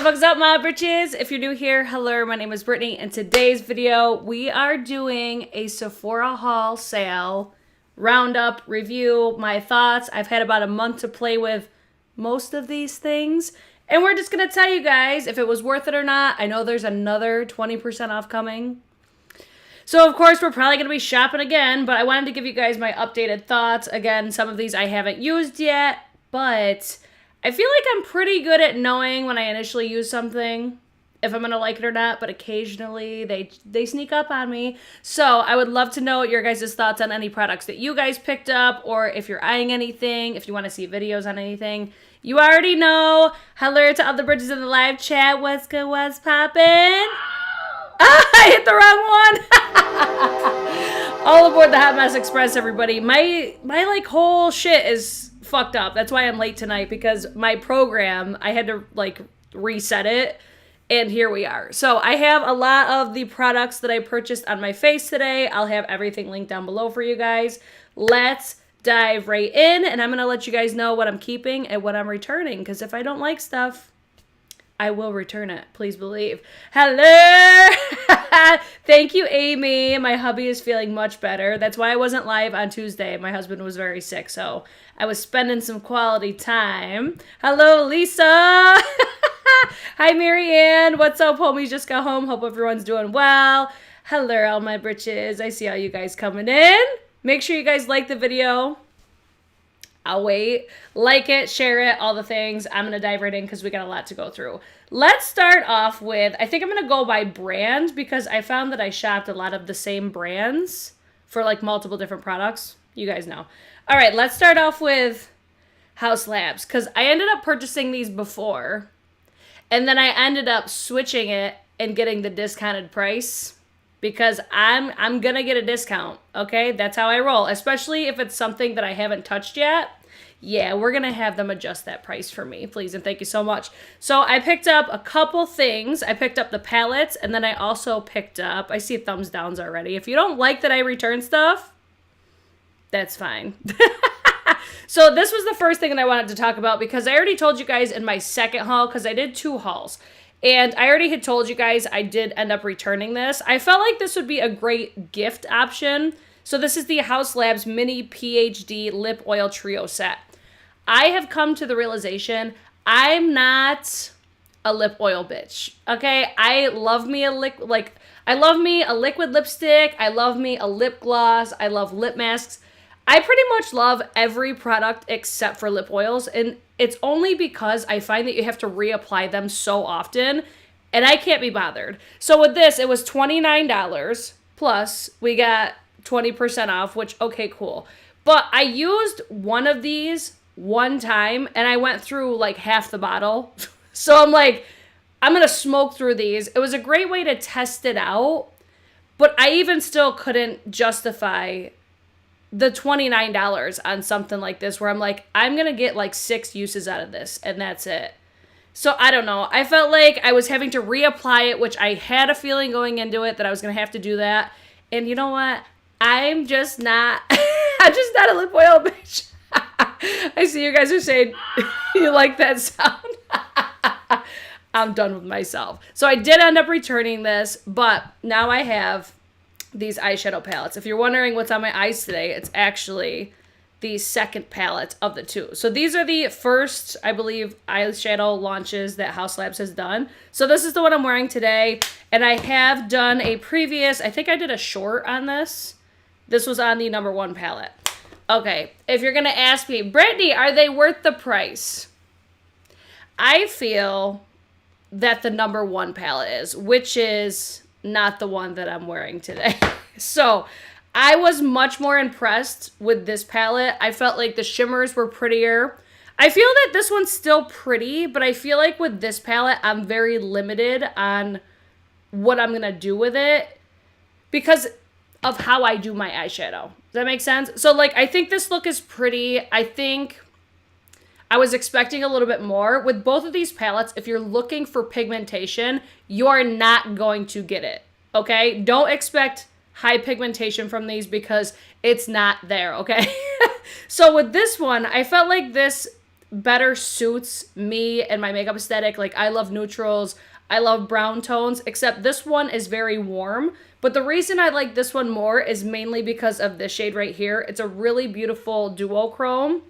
the fuck's up, my britches? If you're new here, hello, my name is Brittany. In today's video, we are doing a Sephora haul sale, roundup, review, my thoughts. I've had about a month to play with most of these things, and we're just gonna tell you guys if it was worth it or not. I know there's another 20% off coming. So, of course, we're probably going to be shopping again, but I wanted to give you guys my updated thoughts. Again, some of these I haven't used yet, but I feel like I'm pretty good at knowing when I initially use something, if I'm going to like it or not, but occasionally they sneak up on me. So I would love to know your guys' thoughts on any products that you guys picked up, or if you're eyeing anything, if you want to see videos on anything. You already know. Hello to all the bridges in the live chat. What's good? What's poppin'? I hit the wrong one. All aboard the Hot Mess Express, everybody. My like whole shit is fucked up. That's why I'm late tonight, because my program, I had to like reset it, and here we are. So I have a lot of the products that I purchased on my face today. I'll have everything linked down below for you guys. Let's dive right in, and I'm gonna let you guys know what I'm keeping and what I'm returning, because if I don't like stuff, I will return it. Please believe. Hello! Thank you, Amy. My hubby is feeling much better. That's why I wasn't live on Tuesday. My husband was very sick, so I was spending some quality time. Hello, Lisa! Hi, Marianne. What's up, homies? Just got home. Hope everyone's doing well. Hello, all my britches. I see all you guys coming in. Make sure you guys like the video. I'll wait. Like it, share it, all the things. I'm going to dive right in because we got a lot to go through. Let's start off with, I think I'm going to go by brand, because I found that I shopped a lot of the same brands for like multiple different products. You guys know. All right, let's start off with Haus Labs, because I ended up purchasing these before, and then I ended up switching it and getting the discounted price, because I'm going to get a discount, okay? That's how I roll, especially if it's something that I haven't touched yet. Yeah, we're going to have them adjust that price for me, please, and thank you so much. So I picked up a couple things. I picked up the palettes, and then I also picked up, I see thumbs downs already. If you don't like that I return stuff, that's fine. So this was the first thing that I wanted to talk about, because I already told you guys in my second haul, because I did 2 hauls. And I already had told you guys I did end up returning this. I felt like this would be a great gift option. So this is the Haus Labs Mini PhD Lip Oil Trio Set. I have come to the realization I'm not a lip oil bitch, okay? I love me a liquid lipstick. I love me a lip gloss. I love lip masks. I pretty much love every product except for lip oils, and it's only because I find that you have to reapply them so often, and I can't be bothered. So with this, it was $29, plus we got 20% off, which, okay, cool. But I used one of these one time, and I went through like half the bottle. So I'm like, I'm going to smoke through these. It was a great way to test it out, but I even still couldn't justify the $29 on something like this, where I'm like, I'm going to get like 6 uses out of this, and that's it. So I don't know. I felt like I was having to reapply it, which I had a feeling going into it that I was going to have to do that. And you know what? I'm just not, I'm just not a lip oil bitch. I see you guys are saying you like that sound. I'm done with myself. So I did end up returning this, but now I have these eyeshadow palettes. If you're wondering what's on my eyes today, it's actually the second palette of the 2. So these are the first, I believe, eyeshadow launches that Haus Labs has done. So this is the one I'm wearing today, and I have done a previous, I think I did a short on this. This was on the number 1 palette. Okay, if you're gonna ask me, Brittany, are they worth the price? I feel that the number 1 palette is, which is not the one that I'm wearing today. So I was much more impressed with this palette. I felt like the shimmers were prettier. I feel that this one's still pretty, but I feel like with this palette, I'm very limited on what I'm going to do with it because of how I do my eyeshadow. Does that make sense? So like, I think this look is pretty. I think I was expecting a little bit more. With both of these palettes, if you're looking for pigmentation, you're not going to get it, okay? Don't expect high pigmentation from these because it's not there, okay? So with this one, I felt like this better suits me and my makeup aesthetic. Like, I love neutrals. I love brown tones, except this one is very warm. But the reason I like this one more is mainly because of this shade right here. It's a really beautiful duochrome.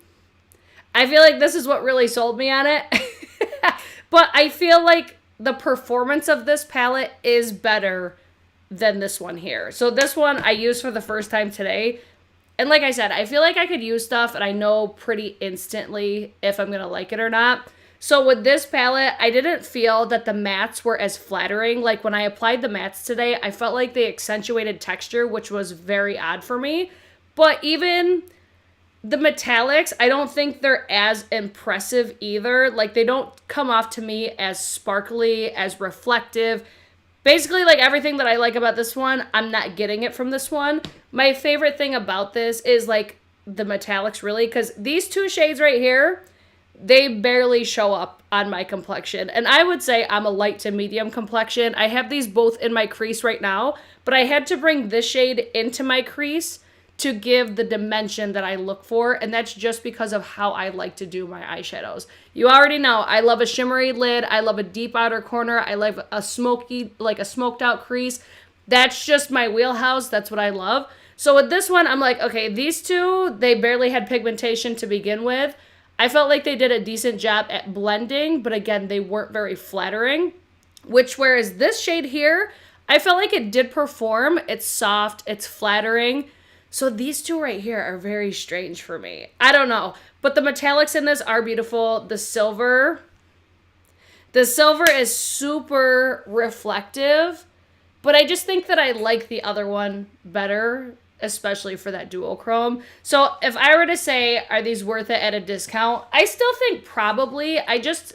I feel like this is what really sold me on it. But I feel like the performance of this palette is better than this one here. So this one I used for the first time today. And like I said, I feel like I could use stuff and I know pretty instantly if I'm going to like it or not. So with this palette, I didn't feel that the mattes were as flattering. Like when I applied the mattes today, I felt like they accentuated texture, which was very odd for me. But even the metallics, I don't think they're as impressive either. Like, they don't come off to me as sparkly, as reflective. Basically, like, everything that I like about this one, I'm not getting it from this one. My favorite thing about this is, like, the metallics, really, because these two shades right here, they barely show up on my complexion. And I would say I'm a light to medium complexion. I have these both in my crease right now, but I had to bring this shade into my crease to give the dimension that I look for, and that's just because of how I like to do my eyeshadows. You already know, I love a shimmery lid, I love a deep outer corner, I love a smoky, like a smoked out crease. That's just my wheelhouse, that's what I love. So with this one, I'm like, okay, these two, they barely had pigmentation to begin with. I felt like they did a decent job at blending, but again, they weren't very flattering. Whereas this shade here, I felt like it did perform. It's soft, it's flattering. So these two right here are very strange for me. I don't know. But the metallics in this are beautiful. The silver is super reflective. But I just think that I like the other one better, especially for that duochrome. So if I were to say, are these worth it at a discount? I still think probably. I just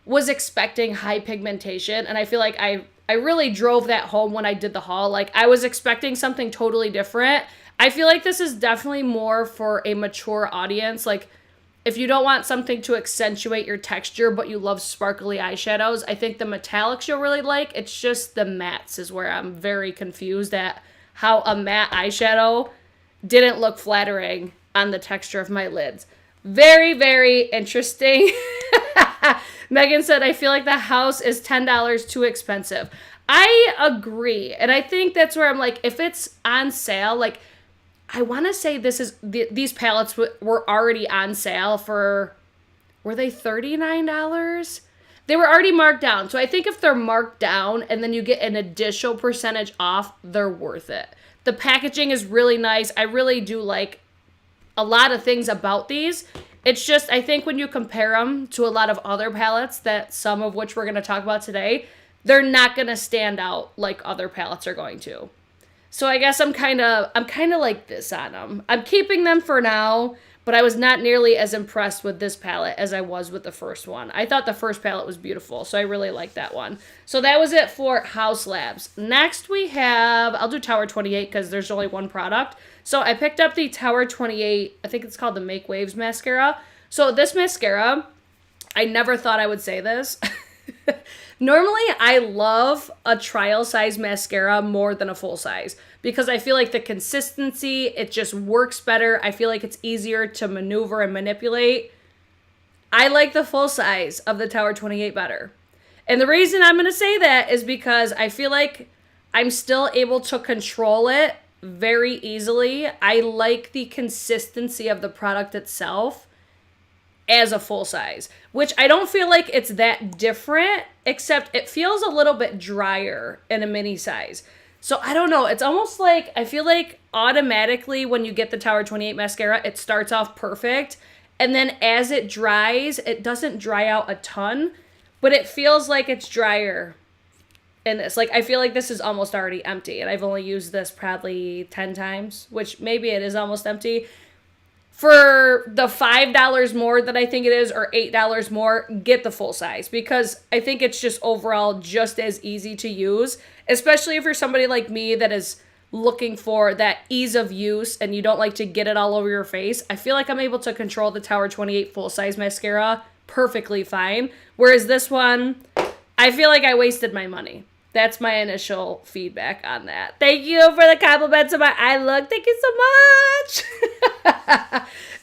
was expecting high pigmentation. And I feel like I really drove that home when I did the haul. Like, I was expecting something totally different. I feel like this is definitely more for a mature audience. Like, if you don't want something to accentuate your texture, but you love sparkly eyeshadows, I think the metallics you'll really like. It's just the mattes is where I'm very confused at how a matte eyeshadow didn't look flattering on the texture of my lids. Very, very interesting. Megan said, I feel like the house is $10 too expensive. I agree. And I think that's where I'm like, if it's on sale, like, I want to say these palettes were already on sale for, were they $39? They were already marked down. So I think if they're marked down and then you get an additional percentage off, they're worth it. The packaging is really nice. I really do like a lot of things about these. It's just, I think when you compare them to a lot of other palettes, that some of which we're going to talk about today, they're not going to stand out like other palettes are going to. So I guess I'm kind of like this on them. I'm keeping them for now, but I was not nearly as impressed with this palette as I was with the first one. I thought the first palette was beautiful, so I really like that one. So that was it for Haus Labs. Next we have, I'll do Tower 28 because there's only one product. So I picked up the Tower 28, I think it's called the Make Waves mascara. So this mascara, I never thought I would say this. Normally, I love a trial size mascara more than a full size because I feel like the consistency, it just works better. I feel like it's easier to maneuver and manipulate. I like the full size of the Tower 28 better. And the reason I'm going to say that is because I feel like I'm still able to control it very easily. I like the consistency of the product itself as a full size, which I don't feel like it's that different, except it feels a little bit drier in a mini size. So I don't know, it's almost like, I feel like automatically when you get the Tower 28 mascara, it starts off perfect, and then as it dries, it doesn't dry out a ton, but it feels like it's drier in this. Like, I feel like this is almost already empty, and I've only used this probably 10 times, which maybe it is almost empty. For the $5 more that I think it is, or $8 more, get the full size. Because I think it's just overall just as easy to use. Especially if you're somebody like me that is looking for that ease of use and you don't like to get it all over your face. I feel like I'm able to control the Tower 28 full size mascara perfectly fine. Whereas this one, I feel like I wasted my money. That's my initial feedback on that. Thank you for the compliments of my eye look. Thank you so much.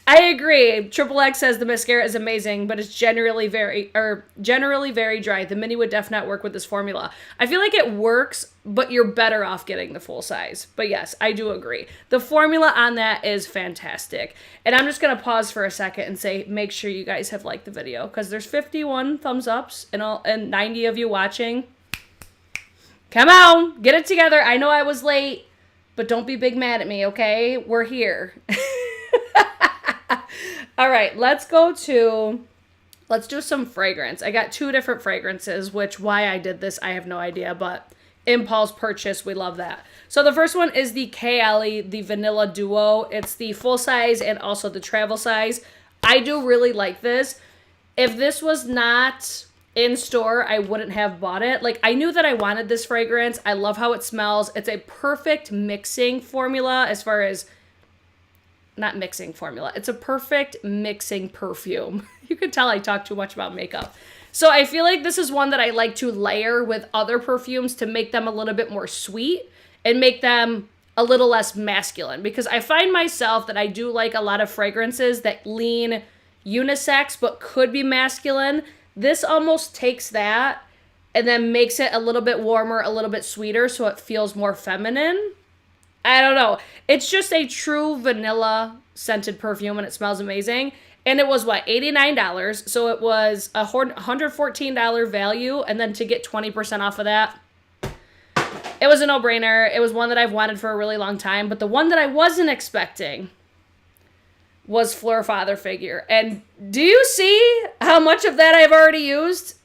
I agree. Triple X says the mascara is amazing, but it's generally very dry. The mini would definitely not work with this formula. I feel like it works, but you're better off getting the full size. But yes, I do agree. The formula on that is fantastic. And I'm just going to pause for a second and say, make sure you guys have liked the video, because there's 51 thumbs ups and 90 of you watching. Come on, get it together. I know I was late, but don't be big mad at me, okay? We're here. All right, let's do some fragrance. I got 2 different fragrances, which why I did this, I have no idea, but impulse purchase, we love that. So the first one is the Kayali, the Vanilla Duo. It's the full size and also the travel size. I do really like this. If this was not in store, I wouldn't have bought it. Like, I knew that I wanted this fragrance. I love how it smells. It's a perfect mixing formula as far as, not mixing formula. It's a perfect mixing perfume. You could tell I talk too much about makeup. So I feel like this is one that I like to layer with other perfumes to make them a little bit more sweet and make them a little less masculine, because I find myself that I do like a lot of fragrances that lean unisex but could be masculine. This almost takes that and then makes it a little bit warmer, a little bit sweeter, so it feels more feminine. I don't know. It's just a true vanilla scented perfume, and it smells amazing. And it was, what, $89? So it was a $114 value, and then to get 20% off of that, it was a no-brainer. It was one that I've wanted for a really long time, but the one that I wasn't expecting was Fleur Father Figure. And do you see how much of that I've already used?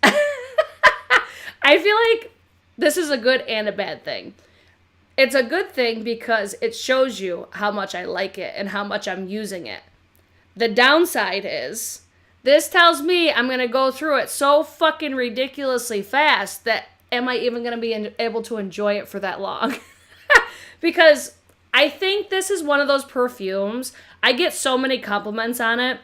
I feel like this is a good and a bad thing. It's a good thing because it shows you how much I like it and how much I'm using it. The downside is, this tells me I'm going to go through it so fucking ridiculously fast that am I even going to be able to enjoy it for that long? Because I think this is one of those perfumes, I get so many compliments on it,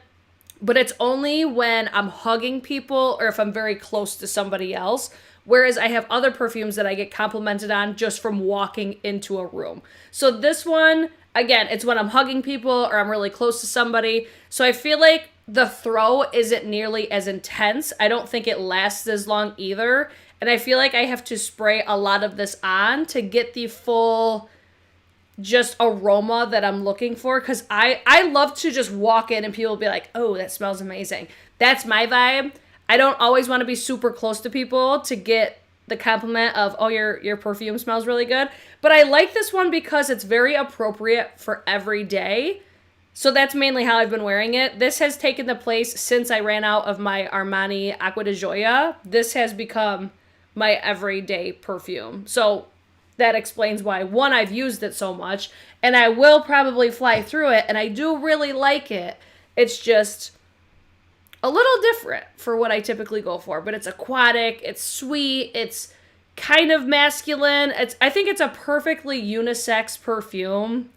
but it's only when I'm hugging people or if I'm very close to somebody else. Whereas I have other perfumes that I get complimented on just from walking into a room. So this one, again, it's when I'm hugging people or I'm really close to somebody. So I feel like the throw isn't nearly as intense. I don't think it lasts as long either. And I feel like I have to spray a lot of this on to get the full just aroma that I'm looking for, because I love to just walk in and people be like, oh, that smells amazing. That's my vibe. I don't always want to be super close to people to get the compliment of, oh, your perfume smells really good. But I like this one because it's very appropriate for every day. So that's mainly how I've been wearing it. This has taken the place since I ran out of my Armani Acqua di Gioia. This has become my everyday perfume. So that explains why, one, I've used it so much, and I will probably fly through it, and I do really like it. It's just a little different for what I typically go for, but it's aquatic, it's sweet, it's kind of masculine. I think it's a perfectly unisex perfume,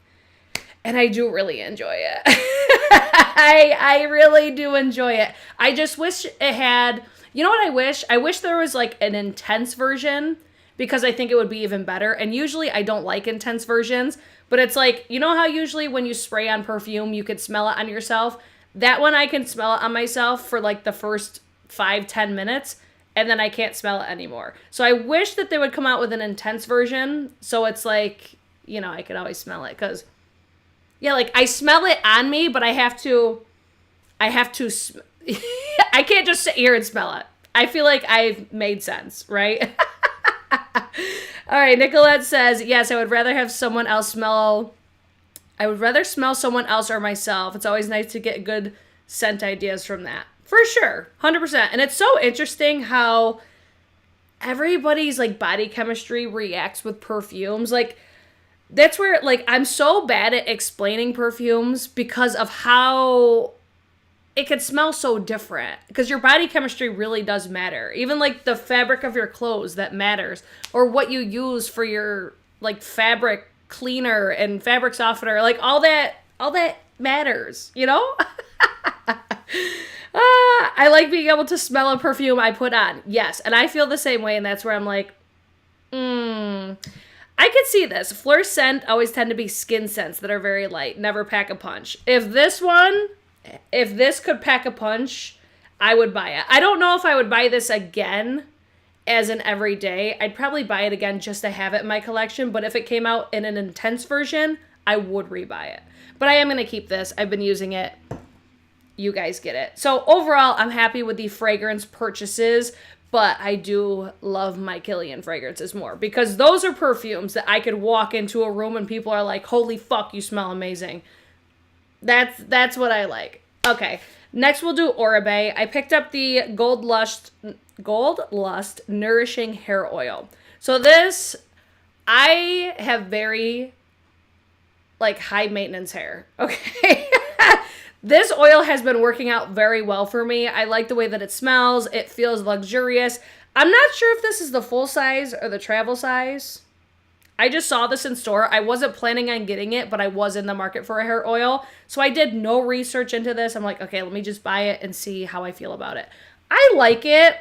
and I do really enjoy it. I really do enjoy it. I just wish it had, you know what I wish? I wish there was like an intense version, because I think it would be even better. And usually I don't like intense versions, but it's like, you know how usually when you spray on perfume, you could smell it on yourself? That one I can smell it on myself for like the first 5-10 minutes, and then I can't smell it anymore. So I wish that they would come out with an intense version, so it's like, you know, I could always smell it, because, yeah, like, I smell it on me, but I have to, I can't just sit here and smell it. I feel like I've made sense, right? All right, Nicolette says, yes, I would rather smell someone else or myself. It's always nice to get good scent ideas from that. For sure, 100%. And it's so interesting how everybody's, like, body chemistry reacts with perfumes. Like, that's where, like, I'm so bad at explaining perfumes because of how it could smell so different, because your body chemistry really does matter. Even like the fabric of your clothes, that matters, or what you use for your like fabric cleaner and fabric softener, like all that matters, you know? I like being able to smell a perfume I put on. Yes, and I feel the same way, and that's where I'm like, I could see this. Fleur scent always tend to be skin scents that are very light, never pack a punch. If this one if this could pack a punch, I would buy it. I don't know if I would buy this again as an everyday. I'd probably buy it again just to have it in my collection, but if it came out in an intense version, I would rebuy it. But I am going to keep this. I've been using it. You guys get it. So overall, I'm happy with the fragrance purchases, but I do love my Kilian fragrances more because those are perfumes that I could walk into a room and people are like, holy fuck, you smell amazing. That's what I like. Okay, next we'll do Oribe. I picked up the Gold Lust Nourishing Hair Oil. So this, I have very like high maintenance hair. Okay. This oil has been working out very well for me. I like the way that it smells. It feels luxurious. I'm not sure if this is the full size or the travel size. I just saw this in store. I wasn't planning on getting it, but I was in the market for a hair oil. So I did no research into this. I'm like, okay, let me just buy it and see how I feel about it. I like it.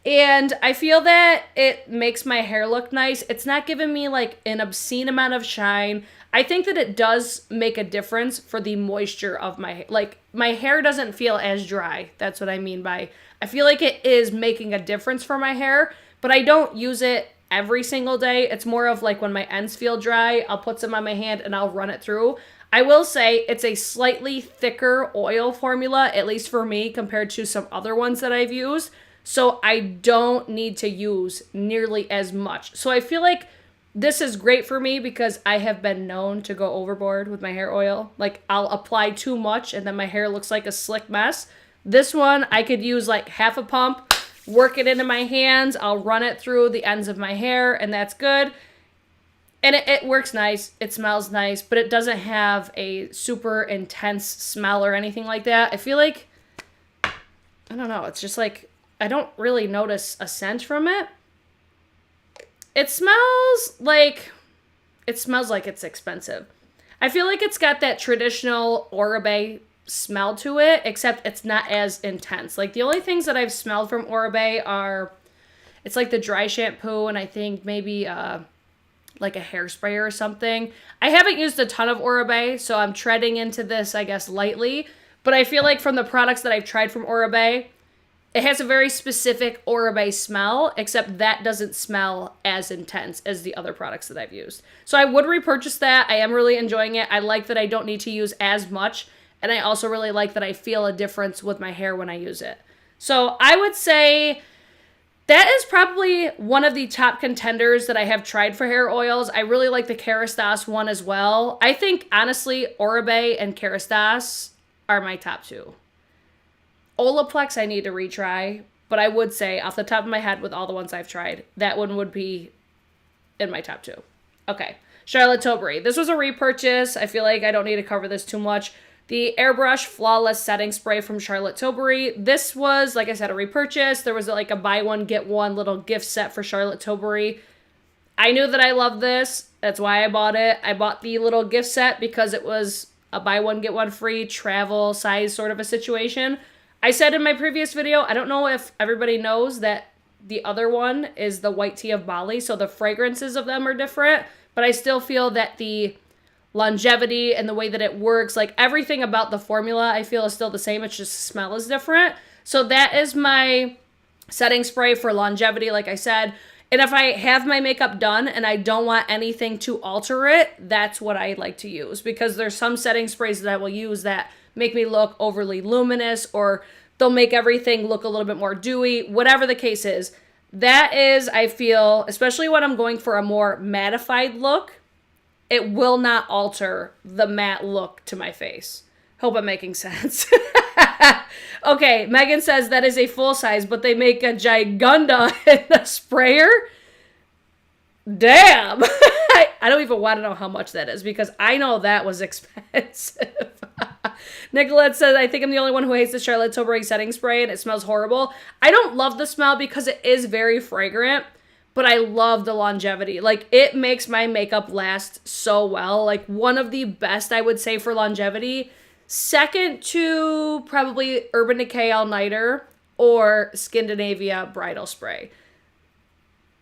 And I feel that it makes my hair look nice. It's not giving me like an obscene amount of shine. I think that it does make a difference for the moisture of my hair. Like, my hair doesn't feel as dry. That's what I mean by, I feel like it is making a difference for my hair, but I don't use it every single day. It's more of like when my ends feel dry, I'll put some on my hand and I'll run it through. I will say it's a slightly thicker oil formula, at least for me, compared to some other ones that I've used. So I don't need to use nearly as much. So I feel like this is great for me because I have been known to go overboard with my hair oil. Like, I'll apply too much and then my hair looks like a slick mess. This one, I could use like half a pump, work it into my hands. I'll run it through the ends of my hair and that's good. And it works nice. It smells nice, but it doesn't have a super intense smell or anything like that. I feel like, I don't know, it's just like, I don't really notice a scent from it. It smells like it's expensive. I feel like it's got that traditional Oribe smell to it, except it's not as intense. Like, the only things that I've smelled from Oribe are, it's like the dry shampoo and I think maybe like a hairspray or something. I haven't used a ton of Oribe, so I'm treading into this, I guess, lightly. But I feel like from the products that I've tried from Oribe, it has a very specific Oribe smell, except that doesn't smell as intense as the other products that I've used. So I would repurchase that. I am really enjoying it. I like that I don't need to use as much, and I also really like that I feel a difference with my hair when I use it. So I would say that is probably one of the top contenders that I have tried for hair oils. I really like the Kerastase one as well. I think, honestly, Oribe and Kerastase are my top two. Olaplex I need to retry, but I would say off the top of my head with all the ones I've tried, that one would be in my top two. Okay, Charlotte Tilbury. This was a repurchase. I feel like I don't need to cover this too much. The Airbrush Flawless Setting Spray from Charlotte Tilbury. This was, like I said, a repurchase. There was like a buy one, get one little gift set for Charlotte Tilbury. I knew that I loved this. That's why I bought it. I bought the little gift set because it was a buy one, get one free travel size sort of a situation. I said in my previous video, I don't know if everybody knows that the other one is the white tea of Bali, so the fragrances of them are different, but I still feel that the longevity and the way that it works, like everything about the formula, I feel is still the same. It's just the smell is different. So that is my setting spray for longevity, like I said. And if I have my makeup done and I don't want anything to alter it, that's what I like to use, because there's some setting sprays that I will use that make me look overly luminous, or they'll make everything look a little bit more dewy, whatever the case is. That is, I feel, especially when I'm going for a more mattified look, it will not alter the matte look to my face. Hope I'm making sense. Okay, Megan says that is a full size, but they make a Gigunda in a sprayer. Damn. I don't even want to know how much that is, because I know that was expensive. Nicolette says, I think I'm the only one who hates the Charlotte Tilbury setting spray and it smells horrible. I don't love the smell because it is very fragrant, but I love the longevity. Like, it makes my makeup last so well. Like, one of the best, I would say, for longevity. Second to probably Urban Decay All Nighter or Scandinavia Bridal Spray,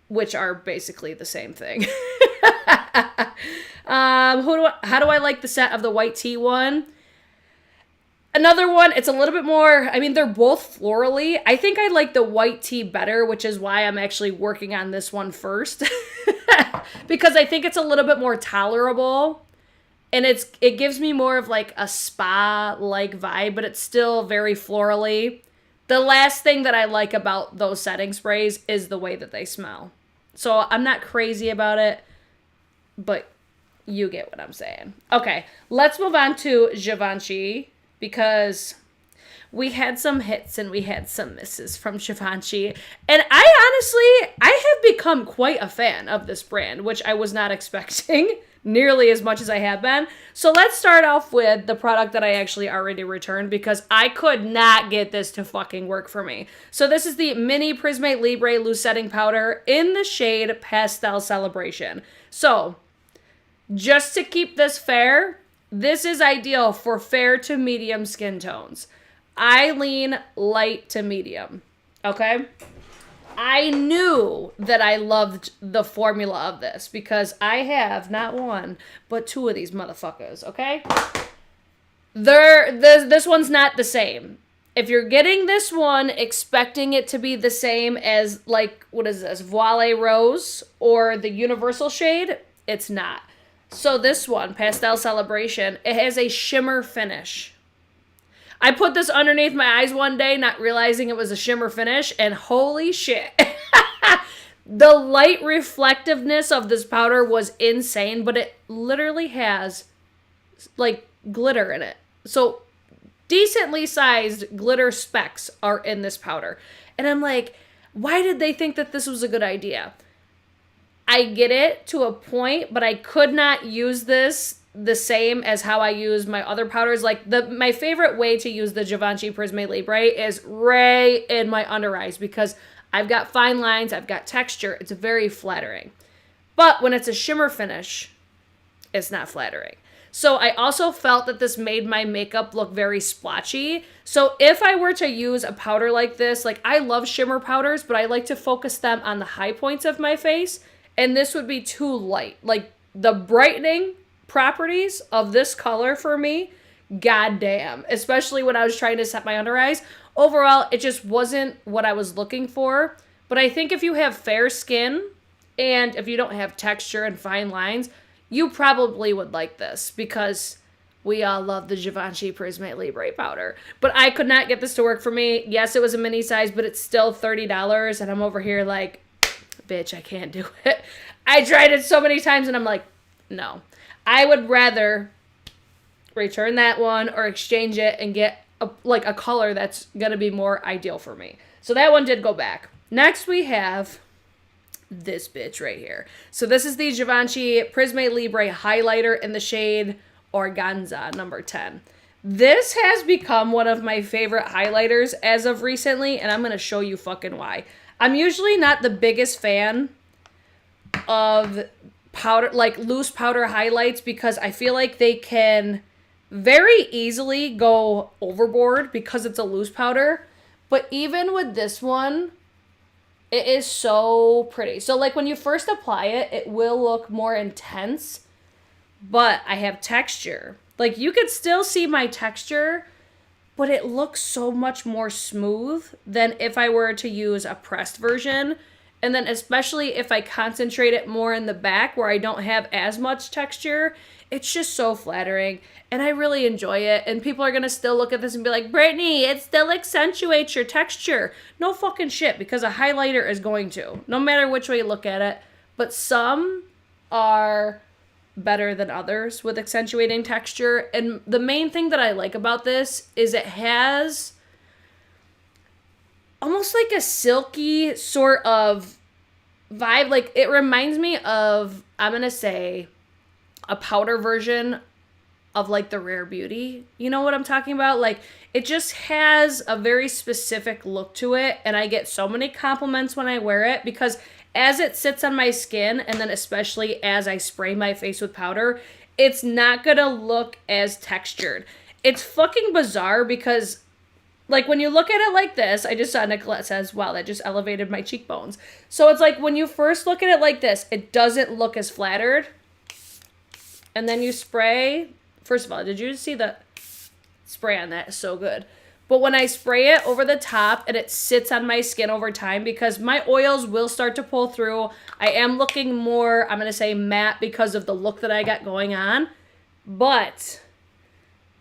which are basically the same thing. How do I like the scent of the white tea one? Another one, it's a little bit more, I mean, they're both florally. I think I like the white tea better, which is why I'm actually working on this one first. Because I think it's a little bit more tolerable. And it gives me more of like a spa-like vibe, but it's still very florally. The last thing that I like about those setting sprays is the way that they smell. So I'm not crazy about it, but you get what I'm saying. Okay, let's move on to Givenchy, because we had some hits and we had some misses from Givenchy. And I have become quite a fan of this brand, which I was not expecting nearly as much as I have been. So let's start off with the product that I actually already returned, because I could not get this to fucking work for me. So this is the Mini Prisme Libre Loose Setting Powder in the shade Pastel Celebration. So just to keep this fair, this is ideal for fair to medium skin tones. I lean light to medium, okay? I knew that I loved the formula of this because I have not one, but two of these motherfuckers, okay? This one's not the same. If you're getting this one expecting it to be the same as, like, what is this, Voile Rose or the Universal shade, it's not. So this one, Pastel Celebration, it has a shimmer finish. I put this underneath my eyes one day, not realizing it was a shimmer finish, and holy shit. The light reflectiveness of this powder was insane, but it literally has, like, glitter in it. So decently sized glitter specks are in this powder. And I'm like, why did they think that this was a good idea? I get it to a point, but I could not use this the same as how I use my other powders. Like, my favorite way to use the Givenchy Prisme Libre is right in my under eyes, because I've got fine lines, I've got texture, it's very flattering. But when it's a shimmer finish, it's not flattering. So I also felt that this made my makeup look very splotchy. So if I were to use a powder like this, like, I love shimmer powders, but I like to focus them on the high points of my face. And this would be too light. Like, the brightening properties of this color for me, goddamn. Especially when I was trying to set my under eyes. Overall, it just wasn't what I was looking for. But I think if you have fair skin, and if you don't have texture and fine lines, you probably would like this, because we all love the Givenchy Prisme Libre powder. But I could not get this to work for me. Yes, it was a mini size, but it's still $30. And I'm over here like, bitch, I can't do it. I tried it so many times and I'm like, no. I would rather return that one or exchange it and get a color that's going to be more ideal for me. So that one did go back. Next we have this bitch right here. So this is the Givenchy Prisme Libre highlighter in the shade Organza number 10. This has become one of my favorite highlighters as of recently, and I'm going to show you fucking why. I'm usually not the biggest fan of powder, like loose powder highlights, because I feel like they can very easily go overboard because it's a loose powder. But even with this one, it is so pretty. So like when you first apply it, it will look more intense, but I have texture. Like you could still see my texture, but it looks so much more smooth than if I were to use a pressed version. And then especially if I concentrate it more in the back where I don't have as much texture, it's just so flattering. And I really enjoy it. And people are going to still look at this and be like, Brittany, it still accentuates your texture. No fucking shit, because a highlighter is going to, no matter which way you look at it. But some are better than others with accentuating texture. And the main thing that I like about this is it has almost like a silky sort of vibe. Like it reminds me of, I'm going to say, a powder version of like the Rare Beauty. You know what I'm talking about? Like it just has a very specific look to it. And I get so many compliments when I wear it, because as it sits on my skin, and then especially as I spray my face with powder, it's not gonna look as textured. It's fucking bizarre, because like when you look at it like this, I just saw Nicolette says, wow, that just elevated my cheekbones. So it's like when you first look at it like this, it doesn't look as flattered. And then you spray, first of all, did you see the spray on that is so good. But when I spray it over the top and it sits on my skin over time, because my oils will start to pull through, I am looking more, I'm going to say matte because of the look that I got going on. But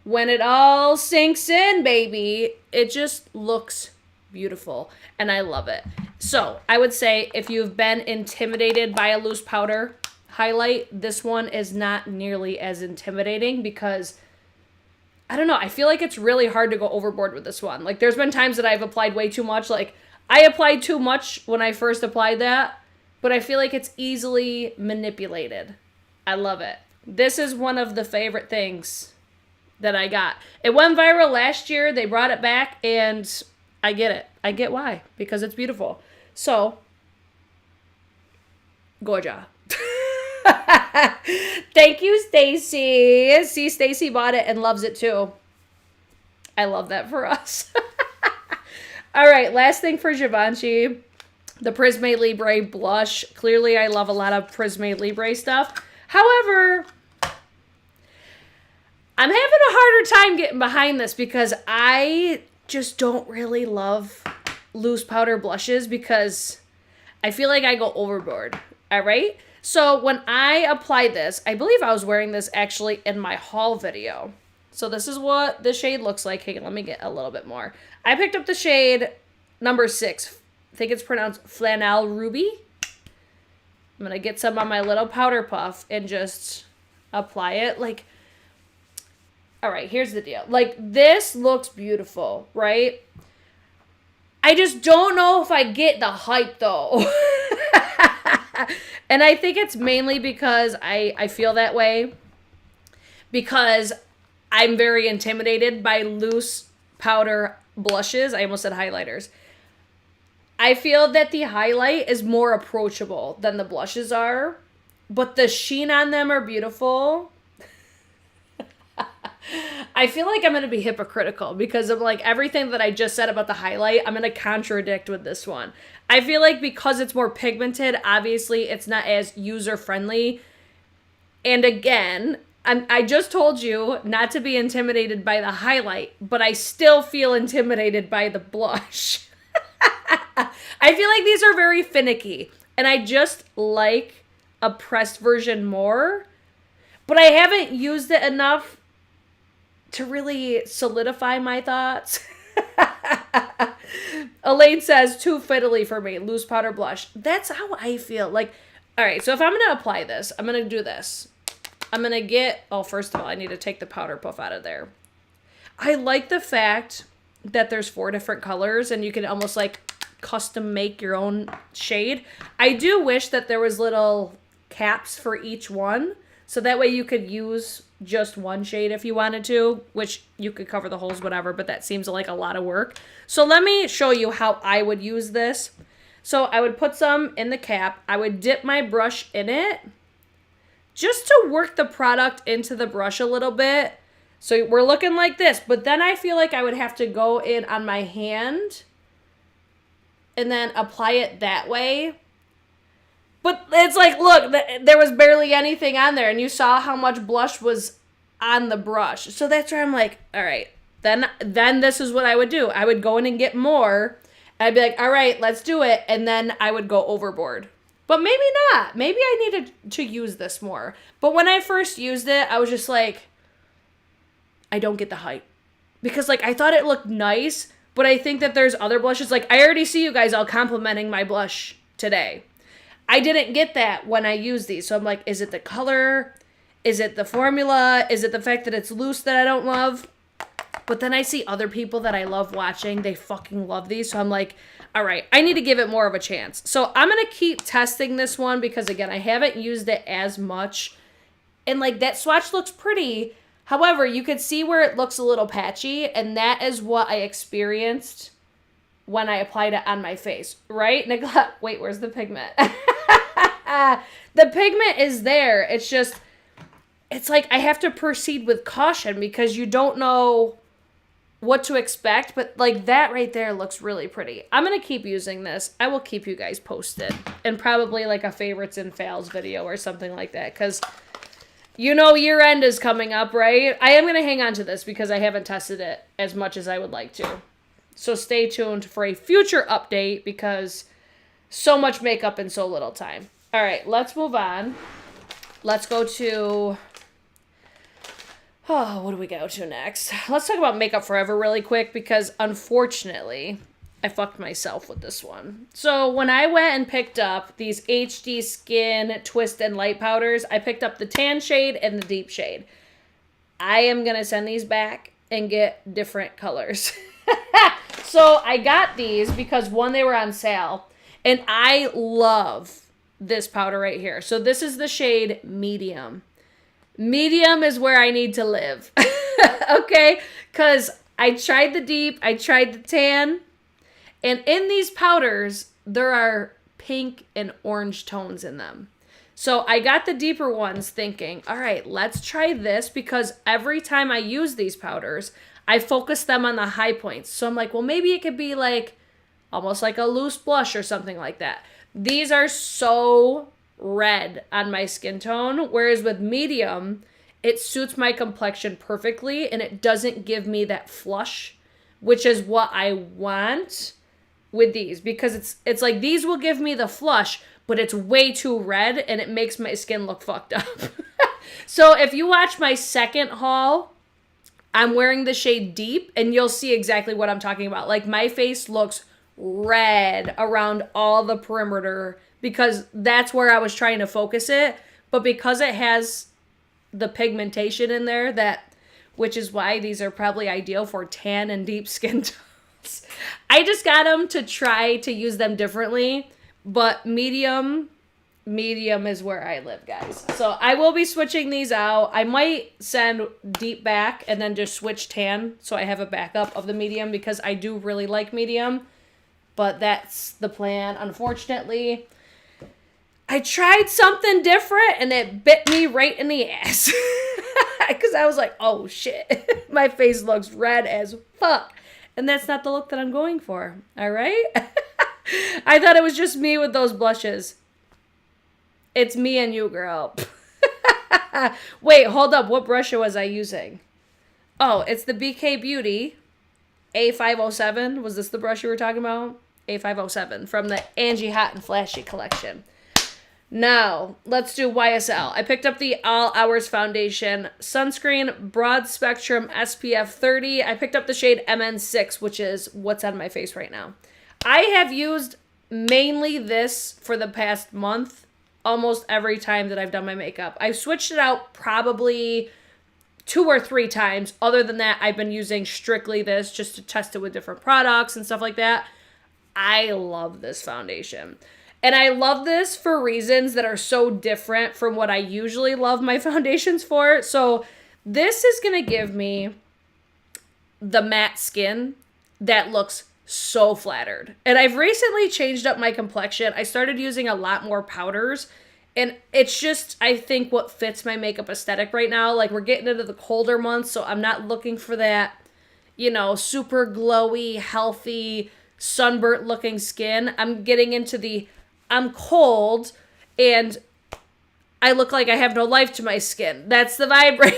when it all sinks in, baby, it just looks beautiful. And I love it. So I would say if you've been intimidated by a loose powder highlight, this one is not nearly as intimidating because I don't know. I feel like it's really hard to go overboard with this one. Like, there's been times that I've applied way too much. Like, I applied too much when I first applied that, but I feel like it's easily manipulated. I love it. This is one of the favorite things that I got. It went viral last year. They brought it back, and I get it. I get why, because it's beautiful. So, Gorgia. Thank you, Stacy. See, Stacy bought it and loves it too. I love that for us. All right, last thing for Givenchy, the Prisme Libre blush. Clearly, I love a lot of Prisme Libre stuff. However, I'm having a harder time getting behind this because I just don't really love loose powder blushes because I feel like I go overboard. All right? So when I applied this, I believe I was wearing this actually in my haul video. So this is what the shade looks like. Hey, let me get a little bit more. I picked up the shade number 6. I think it's pronounced Flannel Ruby. I'm going to get some on my little powder puff and just apply it. Like, all right, here's the deal. Like, this looks beautiful, right? I just don't know if I get the hype, though. And I think it's mainly because I feel that way. Because I'm very intimidated by loose powder blushes. I almost said highlighters. I feel that the highlight is more approachable than the blushes are. But the sheen on them are beautiful. I feel like I'm going to be hypocritical because of like everything that I just said about the highlight, I'm going to contradict with this one. I feel like because it's more pigmented, obviously it's not as user-friendly. And again, I just told you not to be intimidated by the highlight, but I still feel intimidated by the blush. I feel like these are very finicky, and I just like a pressed version more, but I haven't used it enough to really solidify my thoughts. Elaine says, too fiddly for me, loose powder blush. That's how I feel. Like, all right, so if I'm going to apply this, I'm going to do this. I'm going to get, oh, first of all, I need to take the powder puff out of there. I like the fact that there's 4 different colors and you can almost like custom make your own shade. I do wish that there was little caps for each one. So that way you could use just one shade if you wanted to, which you could cover the holes, whatever, but that seems like a lot of work. So let me show you how I would use this. So I would put some in the cap. I would dip my brush in it just to work the product into the brush a little bit. So we're looking like this, but then I feel like I would have to go in on my hand and then apply it that way. But it's like, look, there was barely anything on there, and you saw how much blush was on the brush. So that's where I'm like, all right, then this is what I would do. I would go in and get more. And I'd be like, all right, let's do it. And then I would go overboard. But maybe not. Maybe I needed to use this more. But when I first used it, I was just like, I don't get the hype. Because, like, I thought it looked nice, but I think that there's other blushes. Like, I already see you guys all complimenting my blush today. I didn't get that when I used these. So I'm like, is it the color? Is it the formula? Is it the fact that it's loose that I don't love? But then I see other people that I love watching. They fucking love these. So I'm like, all right, I need to give it more of a chance. So I'm going to keep testing this one because, again, I haven't used it as much. And, like, that swatch looks pretty. However, you could see where it looks a little patchy. And that is what I experienced when I applied it on my face, right? Wait, where's the pigment? The pigment is there. It's just, it's like I have to proceed with caution because you don't know what to expect. But like that right there looks really pretty. I'm going to keep using this. I will keep you guys posted. And probably like a favorites and fails video or something like that. Because You know, year end is coming up, right? I am going to hang on to this because I haven't tested it as much as I would like to. So stay tuned for a future update because so much makeup in so little time. All right, let's move on. Let's go to... Oh, what do we go to next? Let's talk about Makeup Forever really quick because unfortunately, I fucked myself with this one. So when I went and picked up these HD Skin Twist and Light powders, I picked up the tan shade and the deep shade. I am going to send these back and get different colors. So I got these because one, they were on sale. And I love this powder right here. So this is the shade Medium. Medium is where I need to live. Okay? Because I tried the deep, I tried the tan. And in these powders, there are pink and orange tones in them. So I got the deeper ones thinking, all right, let's try this because every time I use these powders, I focus them on the high points. So I'm like, well, maybe it could be like almost like a loose blush or something like that. These are so red on my skin tone, whereas with medium, it suits my complexion perfectly and it doesn't give me that flush, which is what I want with these because it's like these will give me the flush, but it's way too red and it makes my skin look fucked up. So if you watch my second haul, I'm wearing the shade Deep and you'll see exactly what I'm talking about. Like my face looks red around all the perimeter because that's where I was trying to focus it. But because it has the pigmentation in there, which is why these are probably ideal for tan and deep skin tones. I just got them to try to use them differently, but medium is where I live, guys. So I will be switching these out. I might send deep back and then just switch tan so I have a backup of the medium because I do really like medium, but that's the plan. Unfortunately, I tried something different and it bit me right in the ass because I was like, oh shit, my face looks red as fuck. And that's not the look that I'm going for. All right. I thought it was just me with those blushes. It's me and you, girl. Wait, hold up. What brush was I using? Oh, it's the BK Beauty A507. Was this the brush you were talking about? A507 from the Angie Hot and Flashy collection. Now, let's do YSL. I picked up the All Hours Foundation Sunscreen Broad Spectrum SPF 30. I picked up the shade MN6, which is what's on my face right now. I have used mainly this for the past month, almost every time that I've done my makeup. I've switched it out probably 2 or 3 times. Other than that, I've been using strictly this just to test it with different products and stuff like that. I love this foundation. And I love this for reasons that are so different from what I usually love my foundations for. So this is going to give me the matte skin that looks so flattered. And I've recently changed up my complexion. I started using a lot more powders. And it's just, I think, what fits my makeup aesthetic right now. Like, we're getting into the colder months, so I'm not looking for that, you know, super glowy, healthy, sunburnt looking skin. I'm getting into the I'm cold and I look like I have no life to my skin. That's the vibe right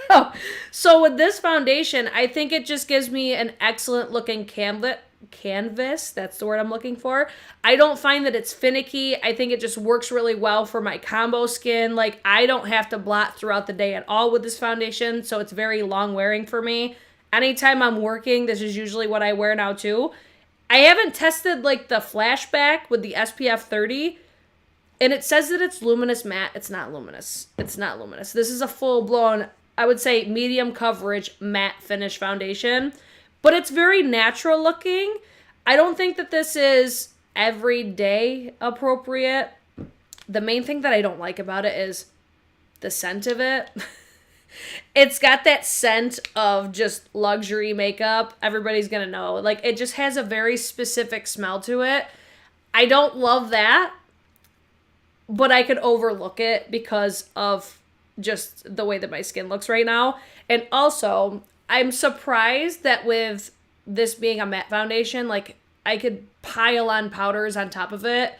now. So with this foundation, I think it just gives me an excellent looking canvas. That's the word I'm looking for. I don't find that it's finicky. I think it just works really well for my combo skin. Like, I don't have to blot throughout the day at all with this foundation, so it's very long wearing for me. Anytime I'm working, this is usually what I wear now too. I haven't tested like the flashback with the SPF 30 and it says that it's luminous matte. It's not luminous. It's not luminous. This is a full blown, I would say medium coverage matte finish foundation, but it's very natural looking. I don't think that this is everyday appropriate. The main thing that I don't like about it is the scent of it. It's got that scent of just luxury makeup. Everybody's gonna know. Like, it just has a very specific smell to it. I don't love that, but I could overlook it because of just the way that my skin looks right now. And also, I'm surprised that with this being a matte foundation, like, I could pile on powders on top of it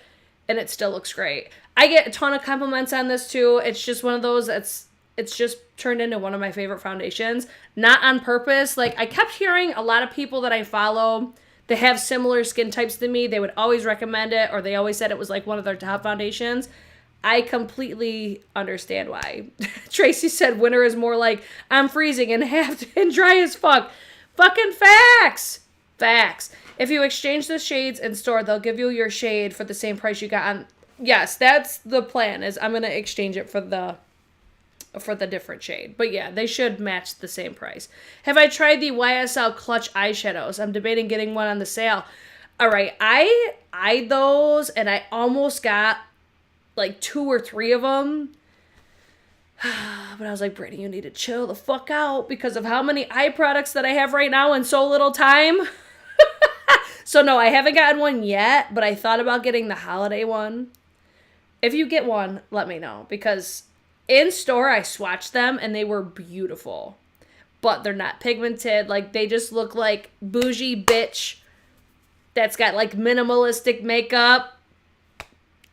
and it still looks great. I get a ton of compliments on this too. It's just one of those that's it's just turned into one of my favorite foundations. Not on purpose. Like, I kept hearing a lot of people that I follow that have similar skin types to me, they would always recommend it, or they always said it was like one of their top foundations. I completely understand why. Tracy said winter is more like I'm freezing and and dry as fuck. Fucking facts. Facts. If you exchange the shades in store, they'll give you your shade for the same price you got on. Yes, that's the plan, is I'm going to exchange it for the different shade. But yeah, they should match the same price. Have I tried the YSL Clutch eyeshadows? I'm debating getting one on the sale. All right, I eyed those and I almost got like 2 or 3 of them. But I was like, Brittany, you need to chill the fuck out because of how many eye products that I have right now in so little time. So no, I haven't gotten one yet, but I thought about getting the holiday one. If you get one, let me know, because in store I swatched them and they were beautiful, but they're not pigmented. Like, they just look like bougie bitch that's got like minimalistic makeup.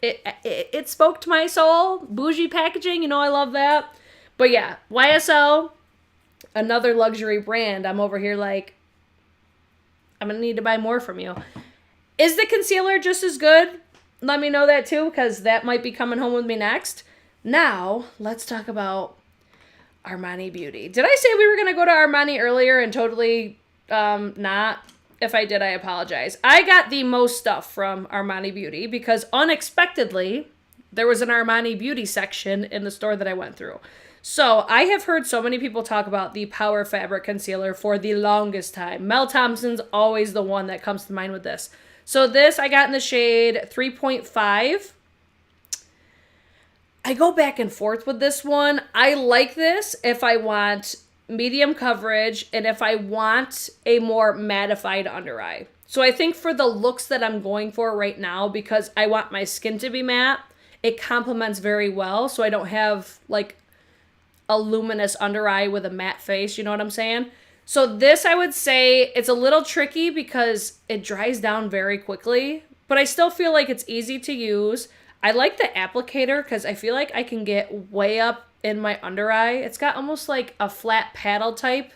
It spoke to my soul. Bougie packaging, you know I love that. But yeah, YSL, another luxury brand. I'm over here like, I'm going to need to buy more from you. Is the concealer just as good? Let me know that too, because that might be coming home with me next. Now, let's talk about Armani Beauty. Did I say we were going to go to Armani earlier and totally not? If I did, I apologize. I got the most stuff from Armani Beauty because unexpectedly, there was an Armani Beauty section in the store that I went through. So I have heard so many people talk about the Power Fabric Concealer for the longest time. Mel Thompson's always the one that comes to mind with this. So this I got in the shade 3.5. I go back and forth with this one. I like this if I want medium coverage and if I want a more mattified under eye. So I think for the looks that I'm going for right now, because I want my skin to be matte, it complements very well so I don't have like a luminous under eye with a matte face, you know what I'm saying? So this, I would say, it's a little tricky because it dries down very quickly, but I still feel like it's easy to use. I like the applicator because I feel like I can get way up in my under eye. It's got almost like a flat paddle type,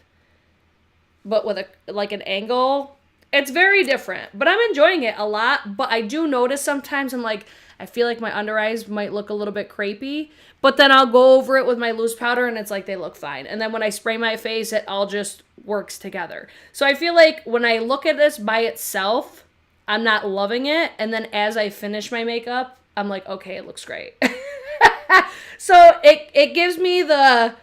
but with an angle. It's very different, but I'm enjoying it a lot. But I do notice sometimes I'm like, I feel like my under eyes might look a little bit crepey, but then I'll go over it with my loose powder and it's like they look fine. And then when I spray my face, it all just works together. So I feel like when I look at this by itself, I'm not loving it. And then as I finish my makeup, I'm like, okay, it looks great. So it gives me the,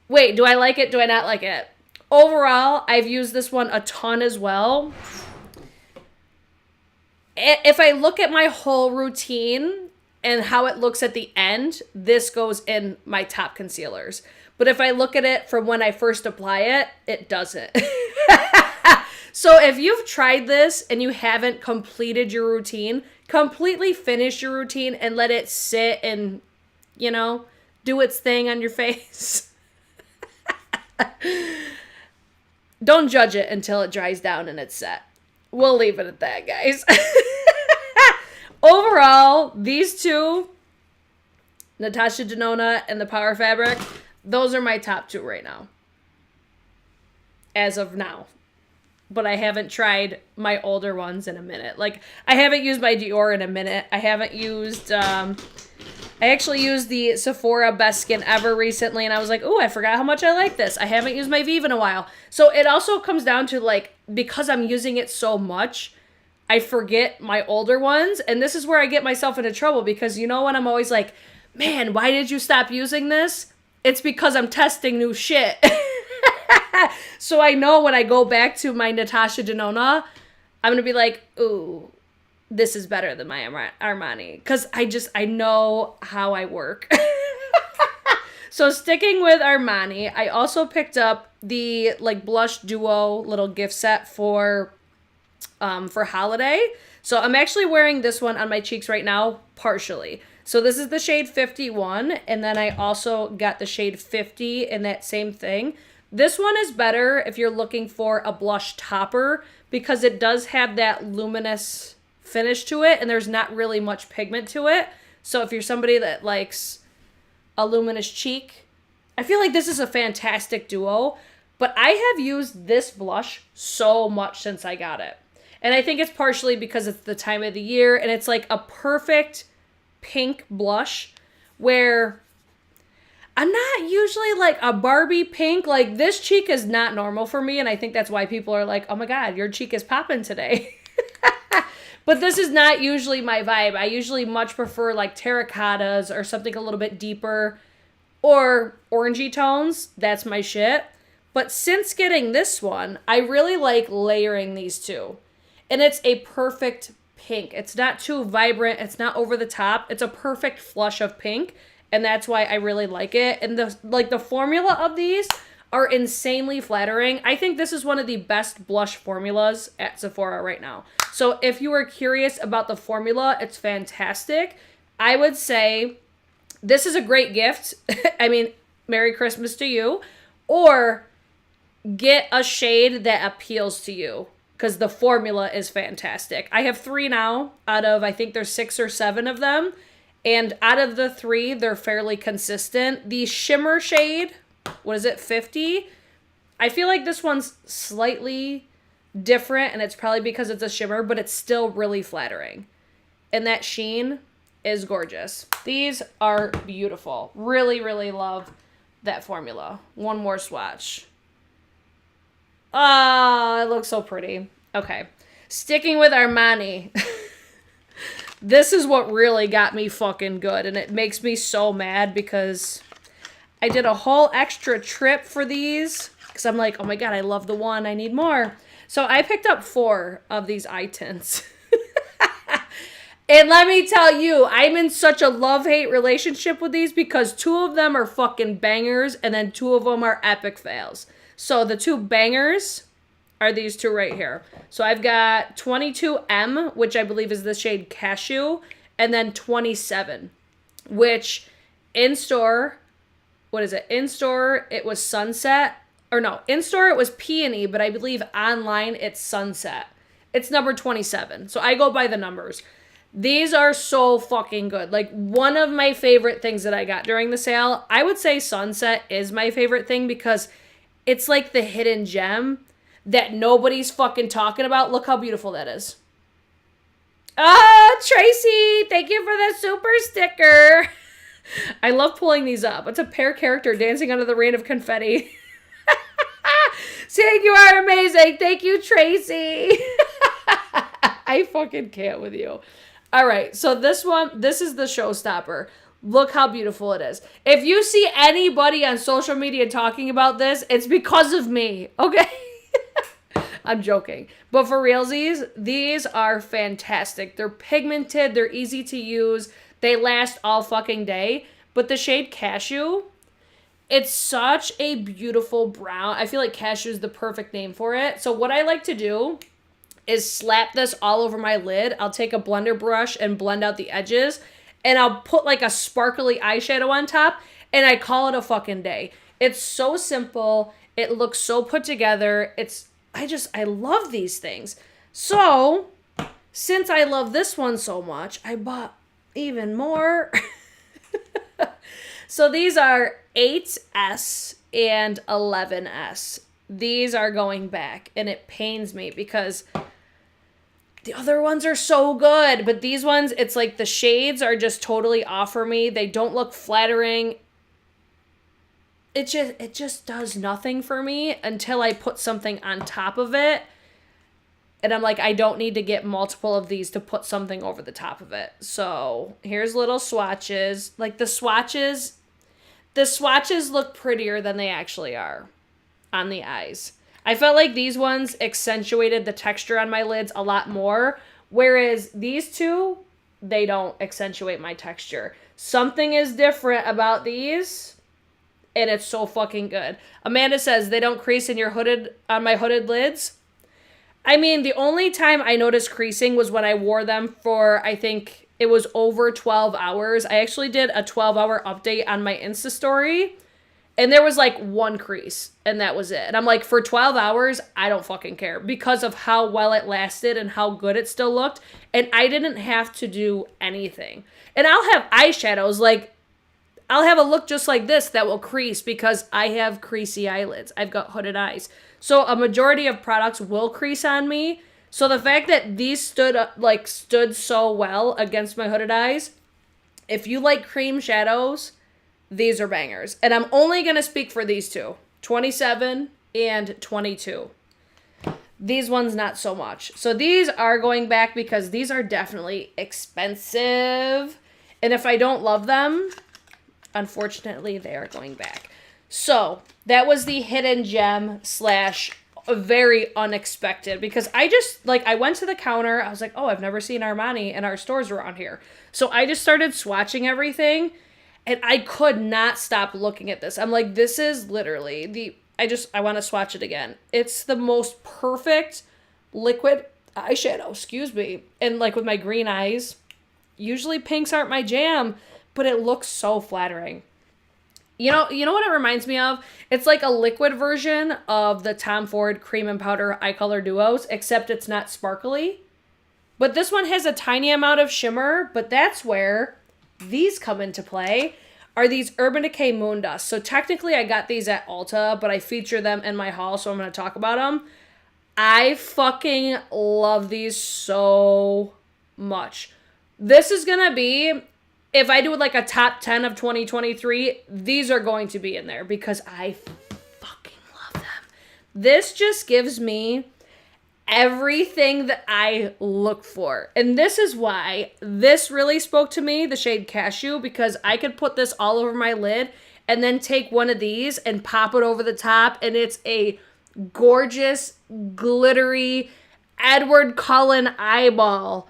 wait, do I like it? Do I not like it? Overall, I've used this one a ton as well. If I look at my whole routine and how it looks at the end, this goes in my top concealers. But if I look at it from when I first apply it, it doesn't. So if you've tried this and you haven't completed your routine, completely finish your routine and let it sit and, you know, do its thing on your face. Don't judge it until it dries down and it's set. We'll leave it at that, guys. Overall, these two, Natasha Denona and the Power Fabric, those are my top 2 right now. As of now. But I haven't tried my older ones in a minute. Like, I haven't used my Dior in a minute. I haven't used, I actually used the Sephora Best Skin Ever recently, and I was like, oh, I forgot how much I like this. I haven't used my Vive in a while. So it also comes down to, like, because I'm using it so much, I forget my older ones, and this is where I get myself into trouble, because you know when I'm always like, man, why did you stop using this? It's because I'm testing new shit. So I know when I go back to my Natasha Denona, I'm going to be like, ooh, this is better than my Armani. Because I know how I work. So sticking with Armani, I also picked up the like blush duo little gift set for holiday. So I'm actually wearing this one on my cheeks right now, partially. So this is the shade 51, and then I also got the shade 50 in that same thing. This one is better if you're looking for a blush topper because it does have that luminous finish to it and there's not really much pigment to it. So if you're somebody that likes a luminous cheek, I feel like this is a fantastic duo, but I have used this blush so much since I got it. And I think it's partially because it's the time of the year and it's like a perfect pink blush where I'm not usually like a Barbie pink. Like this cheek is not normal for me. And I think that's why people are like, oh my God, your cheek is popping today. But this is not usually my vibe. I usually much prefer like terracottas or something a little bit deeper or orangey tones. That's my shit. But since getting this one, I really like layering these two. And it's a perfect pink. It's not too vibrant. It's not over the top. It's a perfect flush of pink. And that's why I really like it. And the formula of these are insanely flattering. I think this is one of the best blush formulas at Sephora right now. So if you are curious about the formula, it's fantastic. I would say this is a great gift. I mean, Merry Christmas to you. Or get a shade that appeals to you because the formula is fantastic. I have 3 now out of, I think there's 6 or 7 of them. And out of the 3, they're fairly consistent. The shimmer shade, what is it, 50? I feel like this one's slightly different, and it's probably because it's a shimmer, but it's still really flattering. And that sheen is gorgeous. These are beautiful. Really, really love that formula. One more swatch. Ah, it looks so pretty. Okay. Sticking with Armani. This is what really got me fucking good, and it makes me so mad because I did a whole extra trip for these because I'm like, oh my God, I love the one. I need more. So I picked up 4 of these eye tints. And let me tell you, I'm in such a love-hate relationship with these because 2 of them are fucking bangers and then 2 of them are epic fails. So the 2 bangers are these 2 right here. So I've got 22M, which I believe is the shade Cashew, and then 27, which in store, what is it? In store, it was Sunset. Or no, in store it was Peony, but I believe online it's Sunset. It's number 27. So I go by the numbers. These are so fucking good. Like one of my favorite things that I got during the sale, I would say Sunset is my favorite thing because it's like the hidden gem that nobody's fucking talking about. Look how beautiful that is. Ah, Tracy, thank you for the super sticker. I love pulling these up. It's a pear character dancing under the rain of confetti. Saying you are amazing. Thank you, Tracy. I fucking can't with you. All right, so this is the showstopper. Look how beautiful it is. If you see anybody on social media talking about this, it's because of me, okay? I'm joking. But for realsies, these are fantastic. They're pigmented. They're easy to use. They last all fucking day. But the shade Cashew, it's such a beautiful brown. I feel like Cashew is the perfect name for it. So what I like to do is slap this all over my lid. I'll take a blender brush and blend out the edges. And I'll put like a sparkly eyeshadow on top. And I call it a fucking day. It's so simple. It looks so put together. I love these things. So, since I love this one so much, I bought even more. So these are 8S and 11S. These are going back, and it pains me because the other ones are so good, but these ones, it's like the shades are just totally off for me. They don't look flattering. It just does nothing for me until I put something on top of it. And I'm like, I don't need to get multiple of these to put something over the top of it. So here's little swatches. Like the swatches look prettier than they actually are on the eyes. I felt like these ones accentuated the texture on my lids a lot more. Whereas these 2, they don't accentuate my texture. Something is different about these. And it's so fucking good. Amanda says, they don't crease on my hooded lids. I mean, the only time I noticed creasing was when I wore them for, I think it was over 12 hours. I actually did a 12-hour update on my Insta story. And there was like 1 crease. And that was it. And I'm like, for 12 hours, I don't fucking care. Because of how well it lasted and how good it still looked. And I didn't have to do anything. And I'll have eyeshadows like, I'll have a look just like this that will crease because I have creasy eyelids. I've got hooded eyes. So a majority of products will crease on me. So the fact that these stood so well against my hooded eyes, if you like cream shadows, these are bangers. And I'm only going to speak for these two, 27 and 22. These ones, not so much. So these are going back because these are definitely expensive. And if I don't love them, unfortunately, they are going back. So that was the hidden gem / very unexpected because I went to the counter. I was like, oh, I've never seen Armani in our stores around here. So I just started swatching everything and I could not stop looking at this. I'm like, this is literally I want to swatch it again. It's the most perfect liquid eyeshadow, excuse me. And like with my green eyes, usually pinks aren't my jam, but it looks so flattering. You know what it reminds me of? It's like a liquid version of the Tom Ford Cream and Powder Eye Color Duos, except it's not sparkly. But this one has a tiny amount of shimmer, but that's where these come into play, are these Urban Decay Moon Dust. So technically I got these at Ulta, but I feature them in my haul, so I'm going to talk about them. I fucking love these so much. This is going to be, if I do like a top 10 of 2023, these are going to be in there because I fucking love them. This just gives me everything that I look for. And this is why this really spoke to me, the shade Cashew, because I could put this all over my lid and then take one of these and pop it over the top, and it's a gorgeous, glittery Edward Cullen eyeball.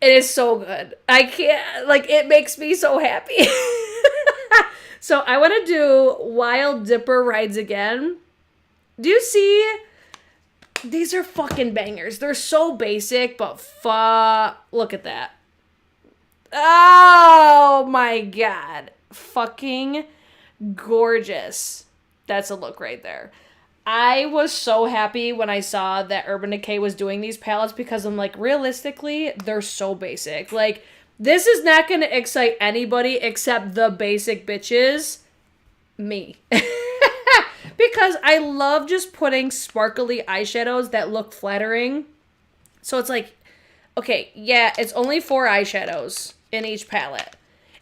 It is so good. I can't, it makes me so happy. So I want to do Wild Dipper Rides Again. Do you see? These are fucking bangers. They're so basic, but look at that. Oh my God. Fucking gorgeous. That's a look right there. I was so happy when I saw that Urban Decay was doing these palettes because I'm like, realistically, they're so basic. Like, this is not going to excite anybody except the basic bitches. Me. Because I love just putting sparkly eyeshadows that look flattering. So it's like, okay, yeah, it's only 4 eyeshadows in each palette.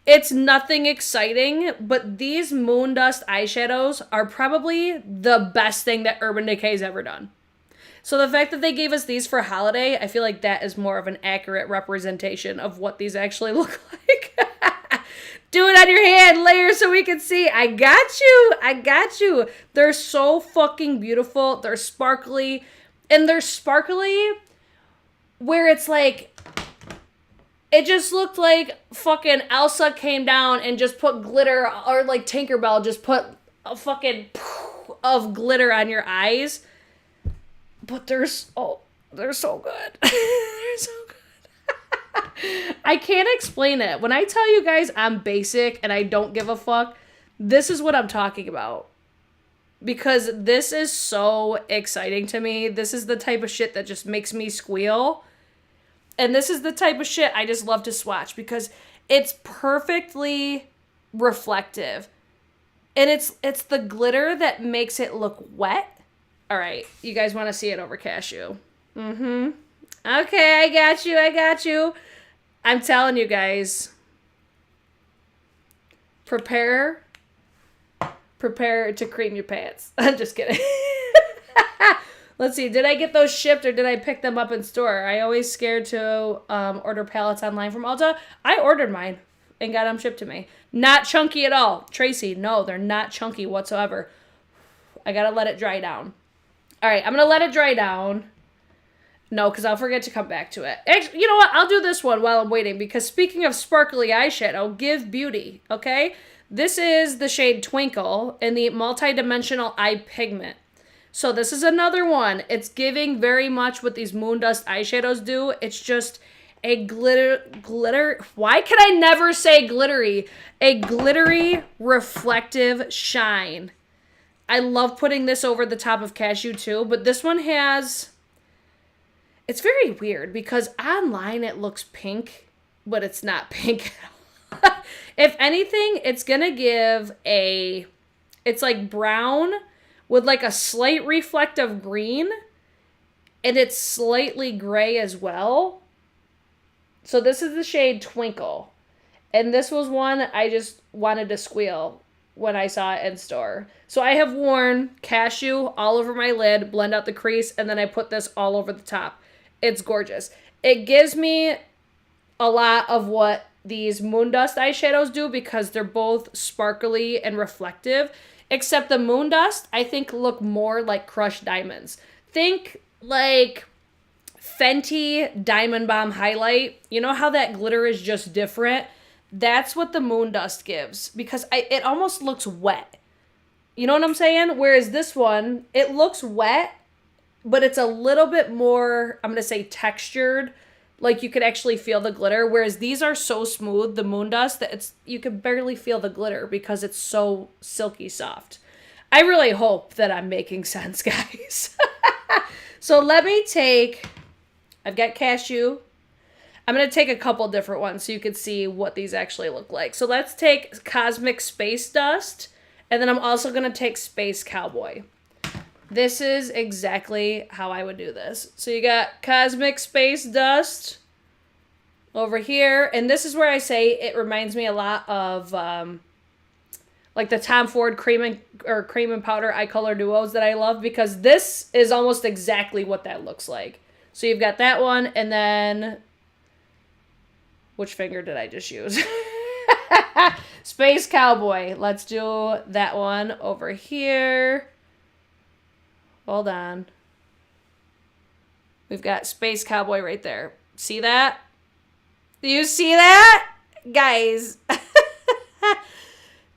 It's nothing exciting, but these Moon Dust eyeshadows are probably the best thing that Urban Decay's ever done. So the fact that they gave us these for holiday, I feel like that is more of an accurate representation of what these actually look like. Do it on your hand, layer so we can see. I got you. They're so fucking beautiful. They're sparkly. And they're sparkly where it's like, it just looked like fucking Elsa came down and just put glitter, or like Tinkerbell just put a fucking of glitter on your eyes. But they're so good. They're so good. I can't explain it. When I tell you guys I'm basic and I don't give a fuck, this is what I'm talking about. Because this is so exciting to me. This is the type of shit that just makes me squeal. And this is the type of shit I just love to swatch because it's perfectly reflective. And it's the glitter that makes it look wet. All right, you guys want to see it over Cashew? Mm-hmm. Okay, I got you. I'm telling you guys, prepare to cream your pants. I'm just kidding. Let's see, did I get those shipped or did I pick them up in store? I always scared to order palettes online from Ulta. I ordered mine and got them shipped to me. Not chunky at all. Tracy, no, they're not chunky whatsoever. I gotta let it dry down. All right, I'm gonna let it dry down. No, because I'll forget to come back to it. Actually, you know what? I'll do this one while I'm waiting, because speaking of sparkly eyeshadow, give beauty, okay? This is the shade Twinkle in the Multi-Dimensional Eye Pigment. So this is another one. It's giving very much what these Moon Dust eyeshadows do. It's just a glitter. Why can I never say glittery? A glittery, reflective shine. I love putting this over the top of Cashew too, but this one has... It's very weird because online it looks pink, but it's not pink at all. If anything, it's going to give it's like brown with like a slight reflective green, and it's slightly gray as well. So this is the shade Twinkle. And this was one I just wanted to squeal when I saw it in store. So I have worn Cashew all over my lid, blend out the crease, and then I put this all over the top. It's gorgeous. It gives me a lot of what these Moondust eyeshadows do because they're both sparkly and reflective. Except the Moondust, I think, look more like crushed diamonds. Think like Fenty Diamond Bomb Highlight. You know how that glitter is just different? That's what the Moondust gives because it almost looks wet. You know what I'm saying? Whereas this one, it looks wet, but it's a little bit more, I'm going to say, textured. Like you could actually feel the glitter. Whereas these are so smooth, the Moondust, that you can barely feel the glitter because it's so silky soft. I really hope that I'm making sense, guys. So let me I've got Cashew. I'm going to take a couple different ones so you can see what these actually look like. So let's take Cosmic Space Dust, and then I'm also going to take Space Cowboy. This is exactly how I would do this. So you got Cosmic Space Dust over here, and this is where I say it reminds me a lot of like the Tom Ford cream and powder eye color duos that I love, because this is almost exactly what that looks like. So you've got that one, and then which finger did I just use? Space Cowboy. Let's do that one over here. Hold on. We've got Space Cowboy right there. See that? Do you see that? Guys.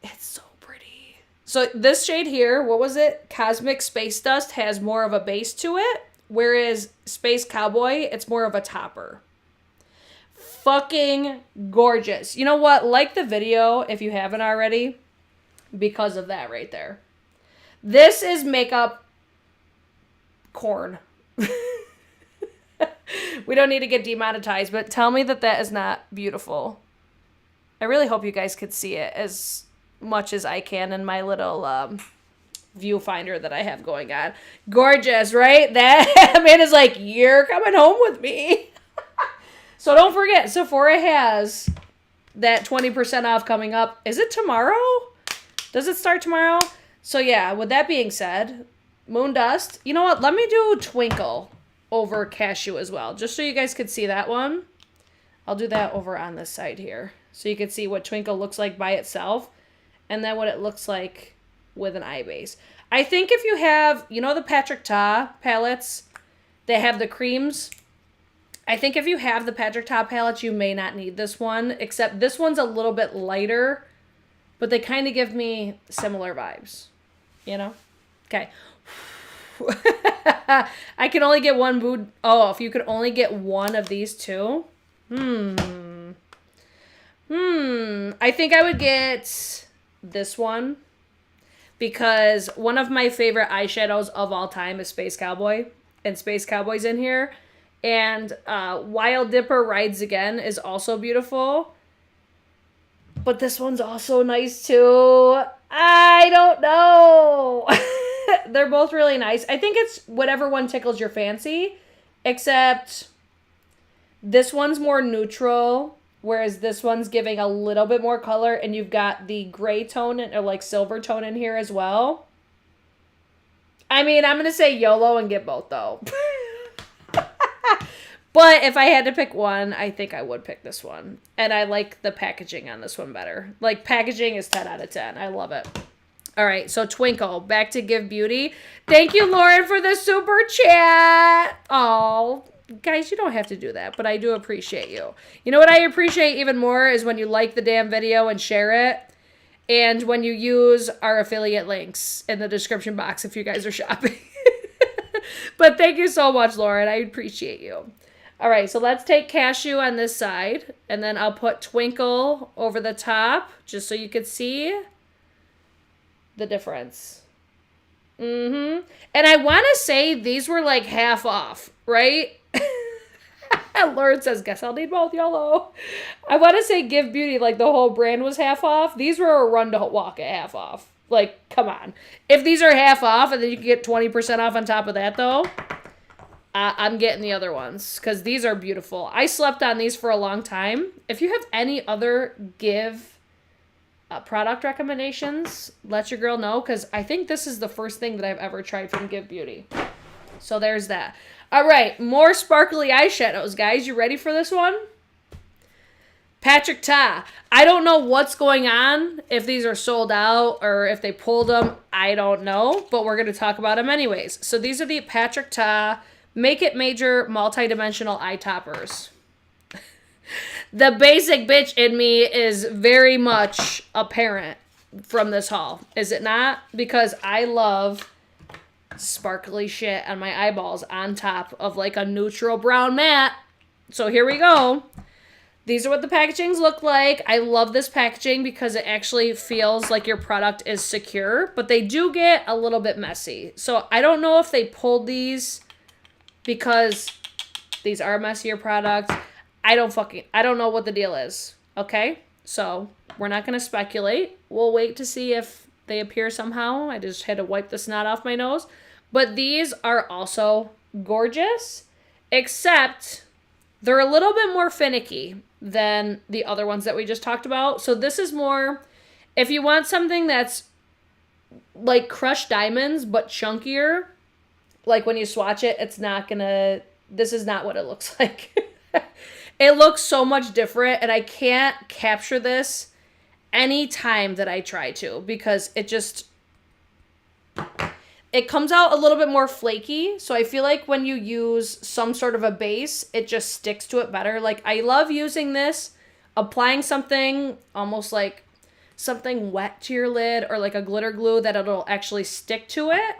It's so pretty. So this shade here, what was it? Cosmic Space Dust has more of a base to it, whereas Space Cowboy, it's more of a topper. Fucking gorgeous. You know what? Like the video if you haven't already, because of that right there. This is makeup corn. We don't need to get demonetized, but tell me that is not beautiful. I really hope you guys could see it as much as I can in my little viewfinder that I have going on. Gorgeous, right? That man is like, you're coming home with me. So don't forget, Sephora has that 20% off coming up. Is it tomorrow? Does it start tomorrow? So yeah, with that being said, Moondust. You know what? Let me do Twinkle over Cashew as well, just so you guys could see that one. I'll do that over on this side here, so you can see what Twinkle looks like by itself, and then what it looks like with an eye base. I think if you have, you know, the Patrick Ta palettes, they have the creams. I think if you have the Patrick Ta palettes, you may not need this one, except this one's a little bit lighter, but they kind of give me similar vibes, you know? Okay. I can only get one mood. Oh, if you could only get one of these two. I think I would get this one, because one of my favorite eyeshadows of all time is Space Cowboy, and Space Cowboy's in here. And Wild Dipper Rides Again is also beautiful. But this one's also nice too. I don't know. They're both really nice. I think it's whatever one tickles your fancy. Except this one's more neutral, whereas this one's giving a little bit more color. And you've got the gray tone or like silver tone in here as well. I mean, I'm going to say YOLO and get both though. But if I had to pick one, I think I would pick this one. And I like the packaging on this one better. Like, packaging is 10 out of 10. I love it. All right, so Twinkle, back to Give Beauty. Thank you, Lauren, for the super chat. Oh, guys, you don't have to do that, but I do appreciate you. You know what I appreciate even more is when you like the damn video and share it. And when you use our affiliate links in the description box if you guys are shopping. But thank you so much, Lauren. I appreciate you. All right, so let's take Cashew on this side, and then I'll put Twinkle over the top, just so you can see the difference. And I want to say these were like half off, right? Lauren says, guess I'll need both, YOLO. I want to say Give Beauty, like the whole brand was half off. These were a run to walk at half off. Like, come on. If these are half off and then you can get 20% off on top of that, though, I'm getting the other ones because these are beautiful. I slept on these for a long time. If you have any other Give product recommendations, let your girl know because I think this is the first thing that I've ever tried from Give Beauty. So there's that. All right, more sparkly eyeshadows, guys. You ready for this one? Patrick Ta. I don't know what's going on, if these are sold out or if they pulled them. I don't know, but we're going to talk about them anyways. So these are the Patrick Ta Make It Major Multi-Dimensional Eye Toppers. The basic bitch in me is very much apparent from this haul. Is it not? Because I love sparkly shit on my eyeballs on top of like a neutral brown matte. So here we go. These are what the packagings look like. I love this packaging because it actually feels like your product is secure, but they do get a little bit messy. So I don't know if they pulled these because these are messier products. I don't know what the deal is. Okay? So we're not going to speculate. We'll wait to see if they appear somehow. I just had to wipe the snot off my nose. But these are also gorgeous, except they're a little bit more finicky than the other ones that we just talked about. So this is more, if you want something that's like crushed diamonds, but chunkier, like when you swatch it, this is not what it looks like. It looks so much different, and I can't capture this any time that I try to because it comes out a little bit more flaky, so I feel like when you use some sort of a base, it just sticks to it better. Like, I love using this, applying something almost like something wet to your lid or like a glitter glue that it'll actually stick to it.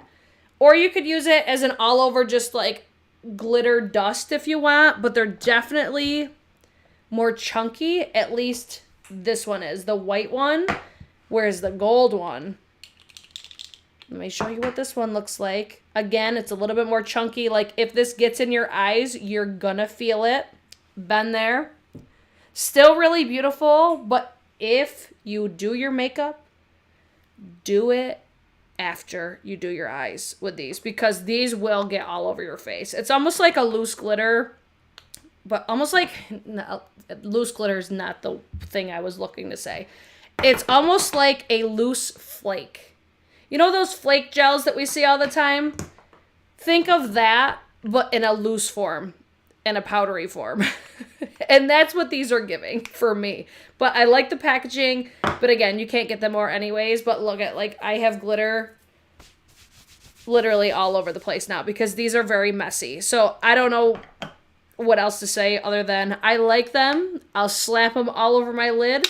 Or you could use it as an all-over just like glitter dust if you want, but they're definitely more chunky. At least this one is, the white one, whereas the gold one, let me show you what this one looks like. Again, it's a little bit more chunky. Like, if this gets in your eyes, you're gonna feel it. Been there. Still really beautiful, but if you do your makeup, do it after you do your eyes with these, because these will get all over your face. It's almost like a loose glitter, but almost like, no, loose glitter is not the thing I was looking to say. It's almost like a loose flake. You know those flake gels that we see all the time? Think of that, but in a loose form, in a powdery form. And that's what these are giving for me. But I like the packaging, but again, you can't get them more anyways. But look at, like, I have glitter literally all over the place now because these are very messy. So I don't know what else to say other than I like them. I'll slap them all over my lid.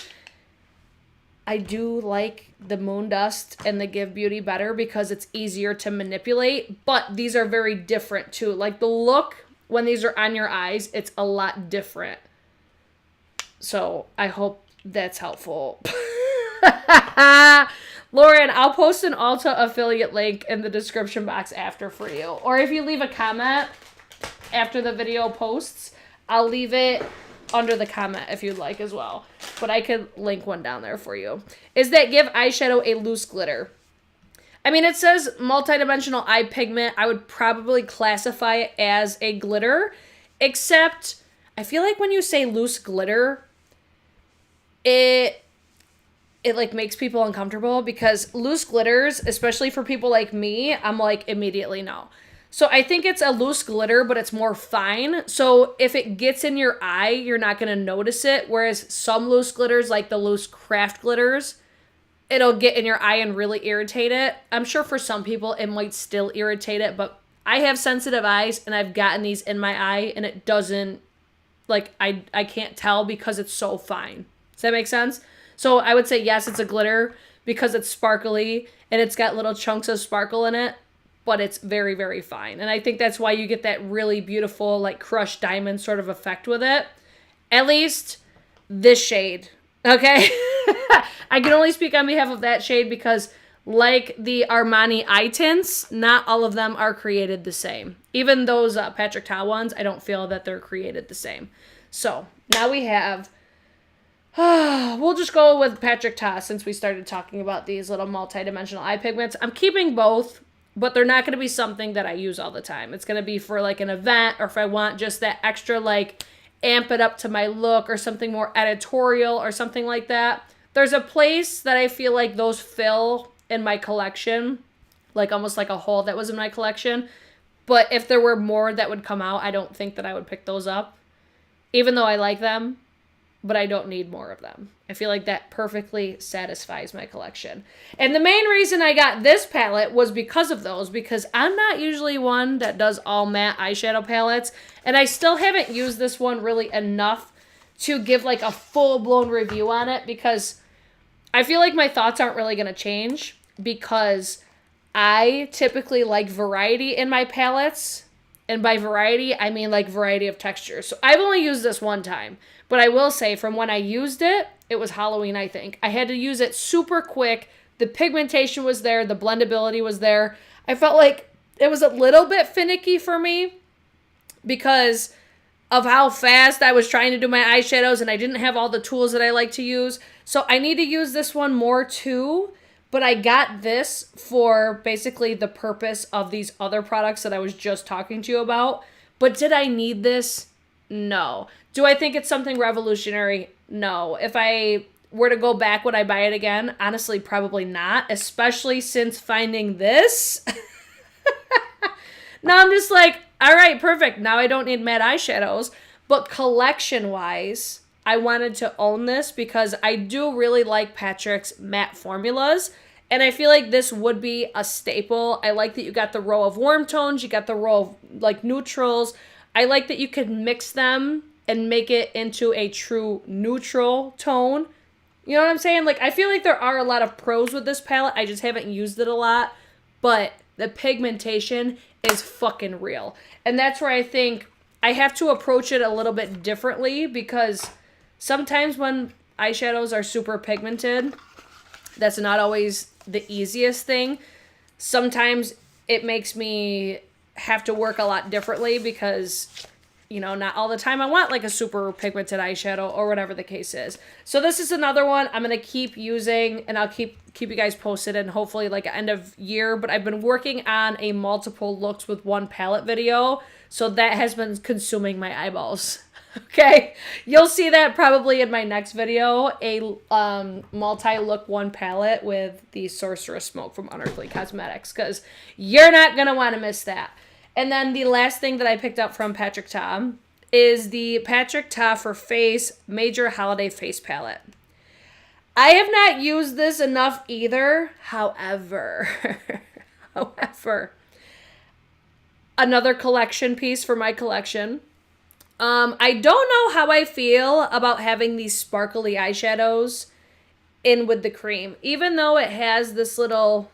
I do like the Moon Dust and the Give Beauty better because it's easier to manipulate, but these are very different too. Like, the look when these are on your eyes, it's a lot different. So I hope that's helpful. Lauren, I'll post an Ulta affiliate link in the description box after for you. Or if you leave a comment after the video posts, I'll leave it under the comment if you'd like as well. But I could link one down there for you. Is that Give eyeshadow a loose glitter? I mean, it says multidimensional eye pigment. I would probably classify it as a glitter, except I feel like when you say loose glitter, it like makes people uncomfortable because loose glitters, especially for people like me, I'm like immediately no. So I think it's a loose glitter, but it's more fine. So if it gets in your eye, you're not going to notice it. Whereas some loose glitters, like the loose craft glitters, it'll get in your eye and really irritate it. I'm sure for some people it might still irritate it, but I have sensitive eyes and I've gotten these in my eye and it doesn't, like, I can't tell because it's so fine. Does that make sense? So I would say yes, it's a glitter because it's sparkly and it's got little chunks of sparkle in it. But it's very, very fine. And I think that's why you get that really beautiful, like, crushed diamond sort of effect with it. At least this shade, okay? I can only speak on behalf of that shade because like the Armani eye tints, not all of them are created the same. Even those Patrick Ta ones, I don't feel that they're created the same. So now we have, we'll just go with Patrick Ta since we started talking about these little multi-dimensional eye pigments. I'm keeping both, but they're not going to be something that I use all the time. It's going to be for like an event, or if I want just that extra like amp it up to my look or something more editorial or something like that. There's a place that I feel like those fill in my collection, like almost like a hole that was in my collection. But if there were more that would come out, I don't think that I would pick those up, even though I like them, but I don't need more of them. I feel like that perfectly satisfies my collection. And the main reason I got this palette was because of those, because I'm not usually one that does all matte eyeshadow palettes, and I still haven't used this one really enough to give like a full-blown review on it, because I feel like my thoughts aren't really going to change, because I typically like variety in my palettes. And by variety, I mean like variety of textures. So I've only used this one time. But I will say from when I used it, it was Halloween, I think. I had to use it super quick. The pigmentation was there. The blendability was there. I felt like it was a little bit finicky for me because of how fast I was trying to do my eyeshadows, and I didn't have all the tools that I like to use. So I need to use this one more too. But I got this for basically the purpose of these other products that I was just talking to you about. But did I need this? No. Do I think it's something revolutionary? No. If I were to go back, would I buy it again? Honestly, probably not, especially since finding this. Now I'm just like, all right, perfect. Now I don't need matte eyeshadows. But collection-wise, I wanted to own this because I do really like Patrick's matte formulas. And I feel like this would be a staple. I like that you got the row of warm tones. You got the row of like neutrals. I like that you could mix them and make it into a true neutral tone. You know what I'm saying? Like, I feel like there are a lot of pros with this palette. I just haven't used it a lot. But the pigmentation is fucking real. And that's where I think I have to approach it a little bit differently, because sometimes when eyeshadows are super pigmented, that's not always the easiest thing. Sometimes it makes me have to work a lot differently because, you know, not all the time I want like a super pigmented eyeshadow or whatever the case is. So this is another one I'm going to keep using, and I'll keep you guys posted, and hopefully like end of year. But I've been working on a multiple looks with one palette video, so that has been consuming my eyeballs. Okay, you'll see that probably in my next video, a multi-look one palette with the Sorceress Smoke from Unearthly Cosmetics, because you're not going to want to miss that. And then the last thing that I picked up from Patrick Ta is the Patrick Ta for Face Major Holiday Face Palette. I have not used this enough either, however, another collection piece for my collection. I don't know how I feel about having these sparkly eyeshadows in with the cream. Even though it has this little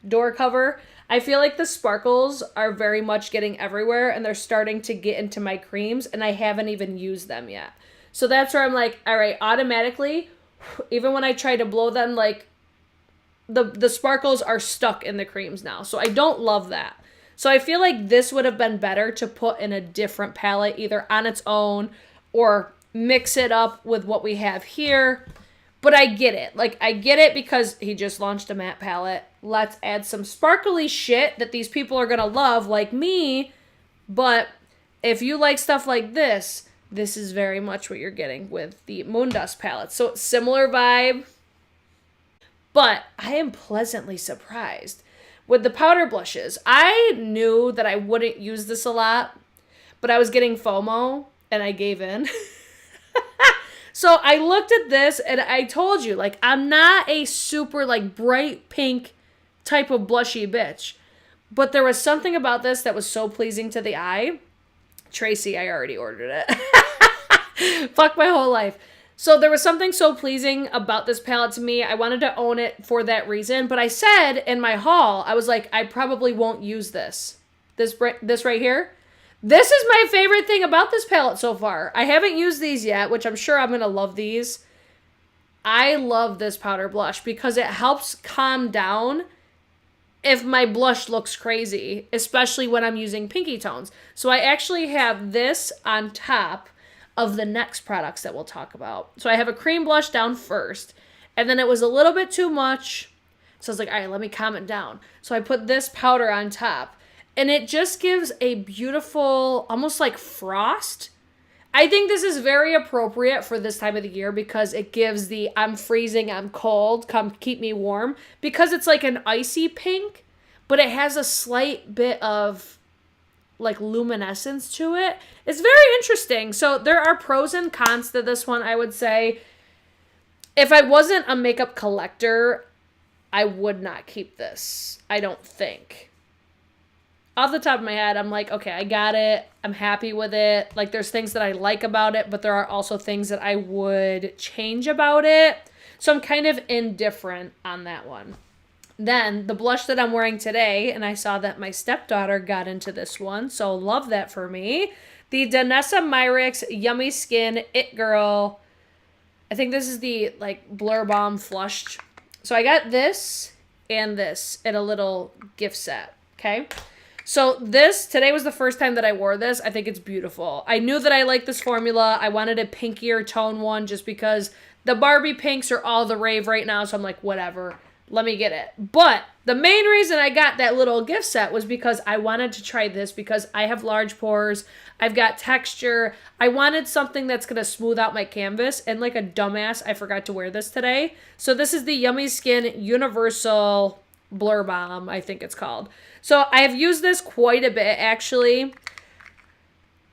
door cover, I feel like the sparkles are very much getting everywhere, and they're starting to get into my creams, and I haven't even used them yet. So that's where I'm like, all right, automatically, even when I try to blow them, like the sparkles are stuck in the creams now. So I don't love that. So I feel like this would have been better to put in a different palette, either on its own or mix it up with what we have here. But I get it. Like, I get it because he just launched a matte palette. Let's add some sparkly shit that these people are going to love, like me. But if you like stuff like this, this is very much what you're getting with the Moondust palette. So similar vibe. But I am pleasantly surprised with the powder blushes. I knew that I wouldn't use this a lot, but I was getting FOMO and I gave in. So I looked at this and I told you, like, I'm not a super like bright pink type of blushy bitch, but there was something about this that was so pleasing to the eye. Tracy, I already ordered it. Fuck my whole life. So there was something so pleasing about this palette to me. I wanted to own it for that reason. But I said in my haul, I was like, I probably won't use this. This right here. This is my favorite thing about this palette so far. I haven't used these yet, which I'm sure I'm going to love these. I love this powder blush because it helps calm down if my blush looks crazy, especially when I'm using pinky tones. So I actually have this on top of the next products that we'll talk about. So I have a cream blush down first, and then it was a little bit too much. So I was like, all right, let me calm it down. So I put this powder on top, and it just gives a beautiful, almost like frost. I think this is very appropriate for this time of the year because it gives the I'm freezing, I'm cold, come keep me warm. Because it's like an icy pink, but it has a slight bit of like luminescence to it. It's very interesting. So there are pros and cons to this one, I would say. If I wasn't a makeup collector, I would not keep this. I don't think. Off the top of my head, I'm like, okay, I got it. I'm happy with it. Like, there's things that I like about it, but there are also things that I would change about it. So I'm kind of indifferent on that one. Then, the blush that I'm wearing today, and I saw that my stepdaughter got into this one, so love that for me. The Danessa Myricks Yummy Skin It Girl. I think this is the, like, Blur Bomb Flushed. So I got this and this in a little gift set, okay? So this, today was the first time that I wore this. I think it's beautiful. I knew that I liked this formula. I wanted a pinkier tone one just because the Barbie pinks are all the rave right now. So I'm like, whatever, let me get it. But the main reason I got that little gift set was because I wanted to try this because I have large pores. I've got texture. I wanted something that's going to smooth out my canvas. And like a dumbass, I forgot to wear this today. So this is the Yummy Skin Universal Blur Bomb, I think it's called. So I have used this quite a bit, actually.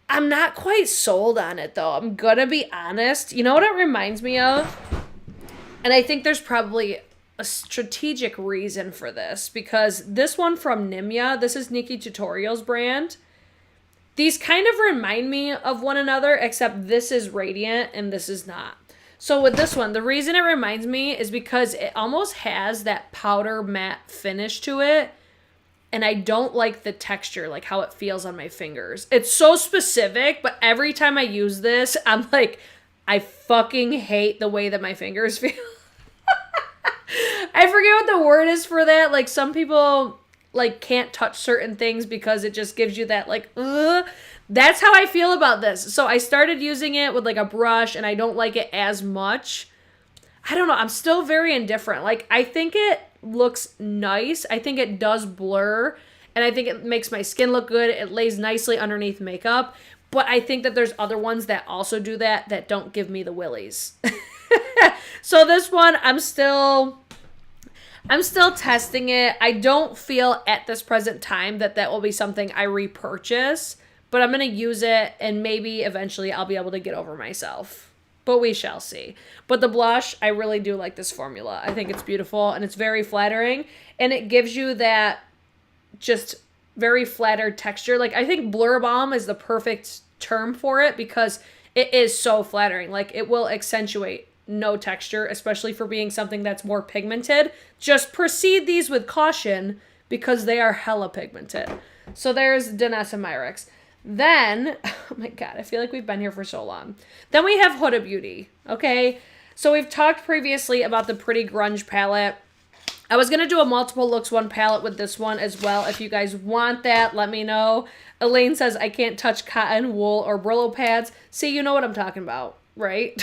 I'm not quite sold on it, though. I'm going to be honest. You know what it reminds me of? And I think there's probably a strategic reason for this. Because this one from Nimya, this is Nikki Tutorials brand. These kind of remind me of one another, except this is radiant and this is not. So with this one, the reason it reminds me is because it almost has that powder matte finish to it. And I don't like the texture, like how it feels on my fingers. It's so specific, but every time I use this, I'm like, I fucking hate the way that my fingers feel. I forget what the word is for that. Like some people like can't touch certain things because it just gives you that like, ugh. That's how I feel about this. So I started using it with like a brush and I don't like it as much. I don't know. I'm still very indifferent. Like I think it looks nice. I think it does blur and I think it makes my skin look good. It lays nicely underneath makeup, but I think that there's other ones that also do that don't give me the willies. So this one, I'm still testing it. I don't feel at this present time that will be something I repurchase, but I'm going to use it and maybe eventually I'll be able to get over myself. But we shall see. But the blush, I really do like this formula. I think it's beautiful and it's very flattering. And it gives you that just very flattered texture. Like I think Blur Bomb is the perfect term for it because it is so flattering. Like it will accentuate no texture, especially for being something that's more pigmented. Just proceed these with caution because they are hella pigmented. So there's Danessa Myricks. Then, oh my God, I feel like we've been here for so long. Then we have Huda Beauty, okay? So we've talked previously about the Pretty Grunge palette. I was going to do a multiple looks one palette with this one as well. If you guys want that, let me know. Elaine says, I can't touch cotton, wool, or Brillo pads. See, you know what I'm talking about, right?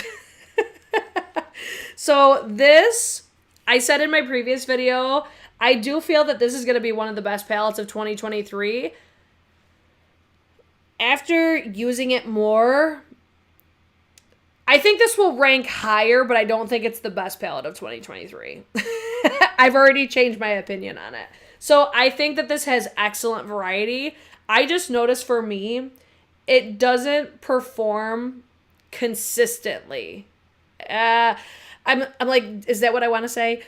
So this, I said in my previous video, I do feel that this is going to be one of the best palettes of 2023. After using it more, I think this will rank higher, but I don't think it's the best palette of 2023. I've already changed my opinion on it. So I think that this has excellent variety. I just noticed for me, it doesn't perform consistently. I'm like, is that what I want to say?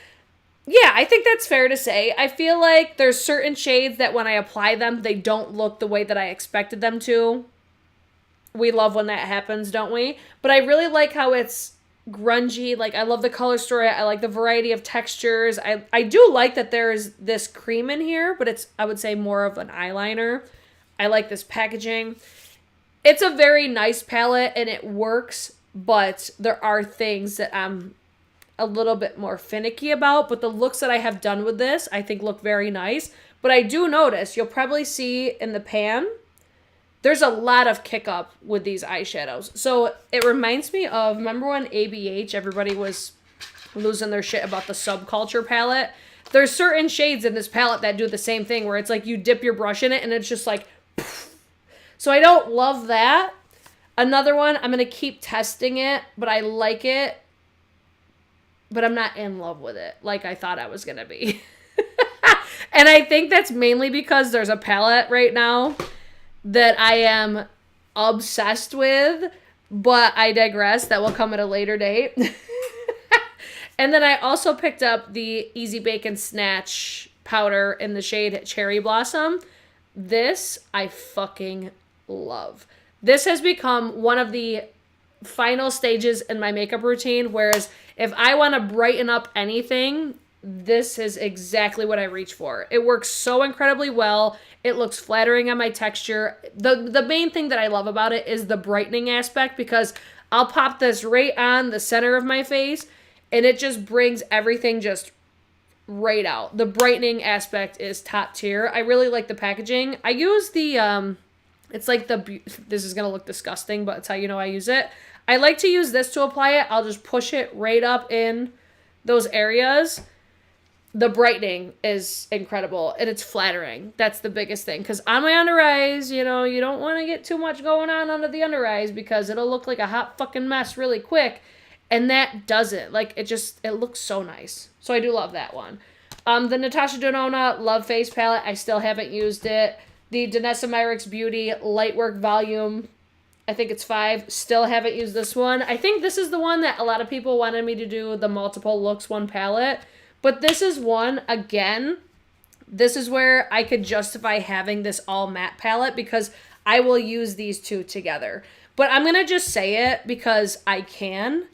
Yeah, I think that's fair to say. I feel like there's certain shades that when I apply them, they don't look the way that I expected them to. We love when that happens, don't we? But I really like how it's grungy. Like, I love the color story. I like the variety of textures. I do like that there's this cream in here, but it's, I would say, more of an eyeliner. I like this packaging. It's a very nice palette, and it works, but there are things that I'm a little bit more finicky about, but the looks that I have done with this, I think look very nice. But I do notice, you'll probably see in the pan, there's a lot of kick up with these eyeshadows. So it reminds me of, remember when ABH, everybody was losing their shit about the Subculture palette? There's certain shades in this palette that do the same thing, where it's like you dip your brush in it and it's just like, poof. So I don't love that. Another one, I'm going to keep testing it, but I like it, but I'm not in love with it like I thought I was going to be. And I think that's mainly because there's a palette right now that I am obsessed with, but I digress. That will come at a later date. And then I also picked up the Easy Bake and Snatch powder in the shade Cherry Blossom. This I fucking love. This has become one of the final stages in my makeup routine, whereas if I want to brighten up anything, this is exactly what I reach for. It works so incredibly well. It looks flattering on my texture. The main thing that I love about it is the brightening aspect, because I'll pop this right on the center of my face and it just brings everything just right out. The brightening aspect is top tier. I really like the packaging. I use the, it's like this is going to look disgusting, but it's how you know I use it. I like to use this to apply it. I'll just push it right up in those areas. The brightening is incredible and it's flattering. That's the biggest thing. Because on my under eyes, you know, you don't want to get too much going on under the under eyes because it'll look like a hot fucking mess really quick. And that doesn't. Like, it looks so nice. So I do love that one. The Natasha Denona Love Face Palette, I still haven't used it. The Danessa Myricks Beauty Lightwork Volume, I think it's 5. Still haven't used this one. I think this is the one that a lot of people wanted me to do the multiple looks one palette. But this is one, again, this is where I could justify having this all matte palette because I will use these two together. But I'm going to just say it because I can.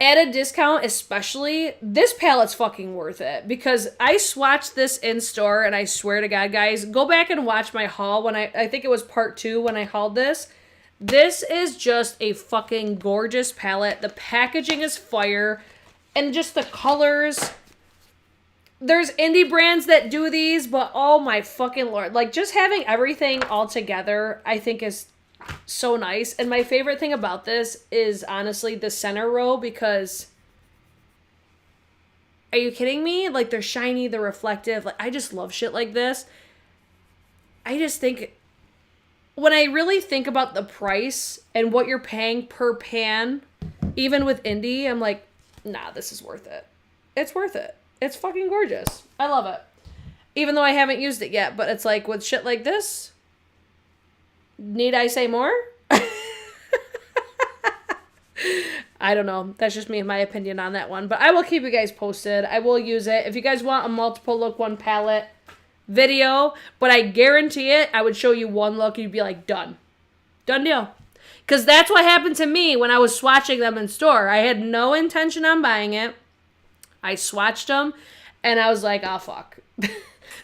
At a discount especially, this palette's fucking worth it. Because I swatched this in store and I swear to God, guys, go back and watch my haul when I think it was part 2 when I hauled this. This is just a fucking gorgeous palette. The packaging is fire. And just the colors. There's indie brands that do these, but oh my fucking Lord. Like, just having everything all together, I think is so nice. And my favorite thing about this is honestly the center row, because are you kidding me? Like, they're shiny, they're reflective. Like, I just love shit like this. I just think, when I really think about the price and what you're paying per pan, even with indie, I'm like, nah, this is worth it. It's worth it. It's fucking gorgeous. I love it. Even though I haven't used it yet, but it's like with shit like this, need I say more? I don't know. That's just me and my opinion on that one. But I will keep you guys posted. I will use it. If you guys want a multiple look one palette video, but I guarantee it, I would show you one look, you'd be like, done. Done deal. Because that's what happened to me when I was swatching them in store. I had no intention on buying it. I swatched them, and I was like, oh, fuck.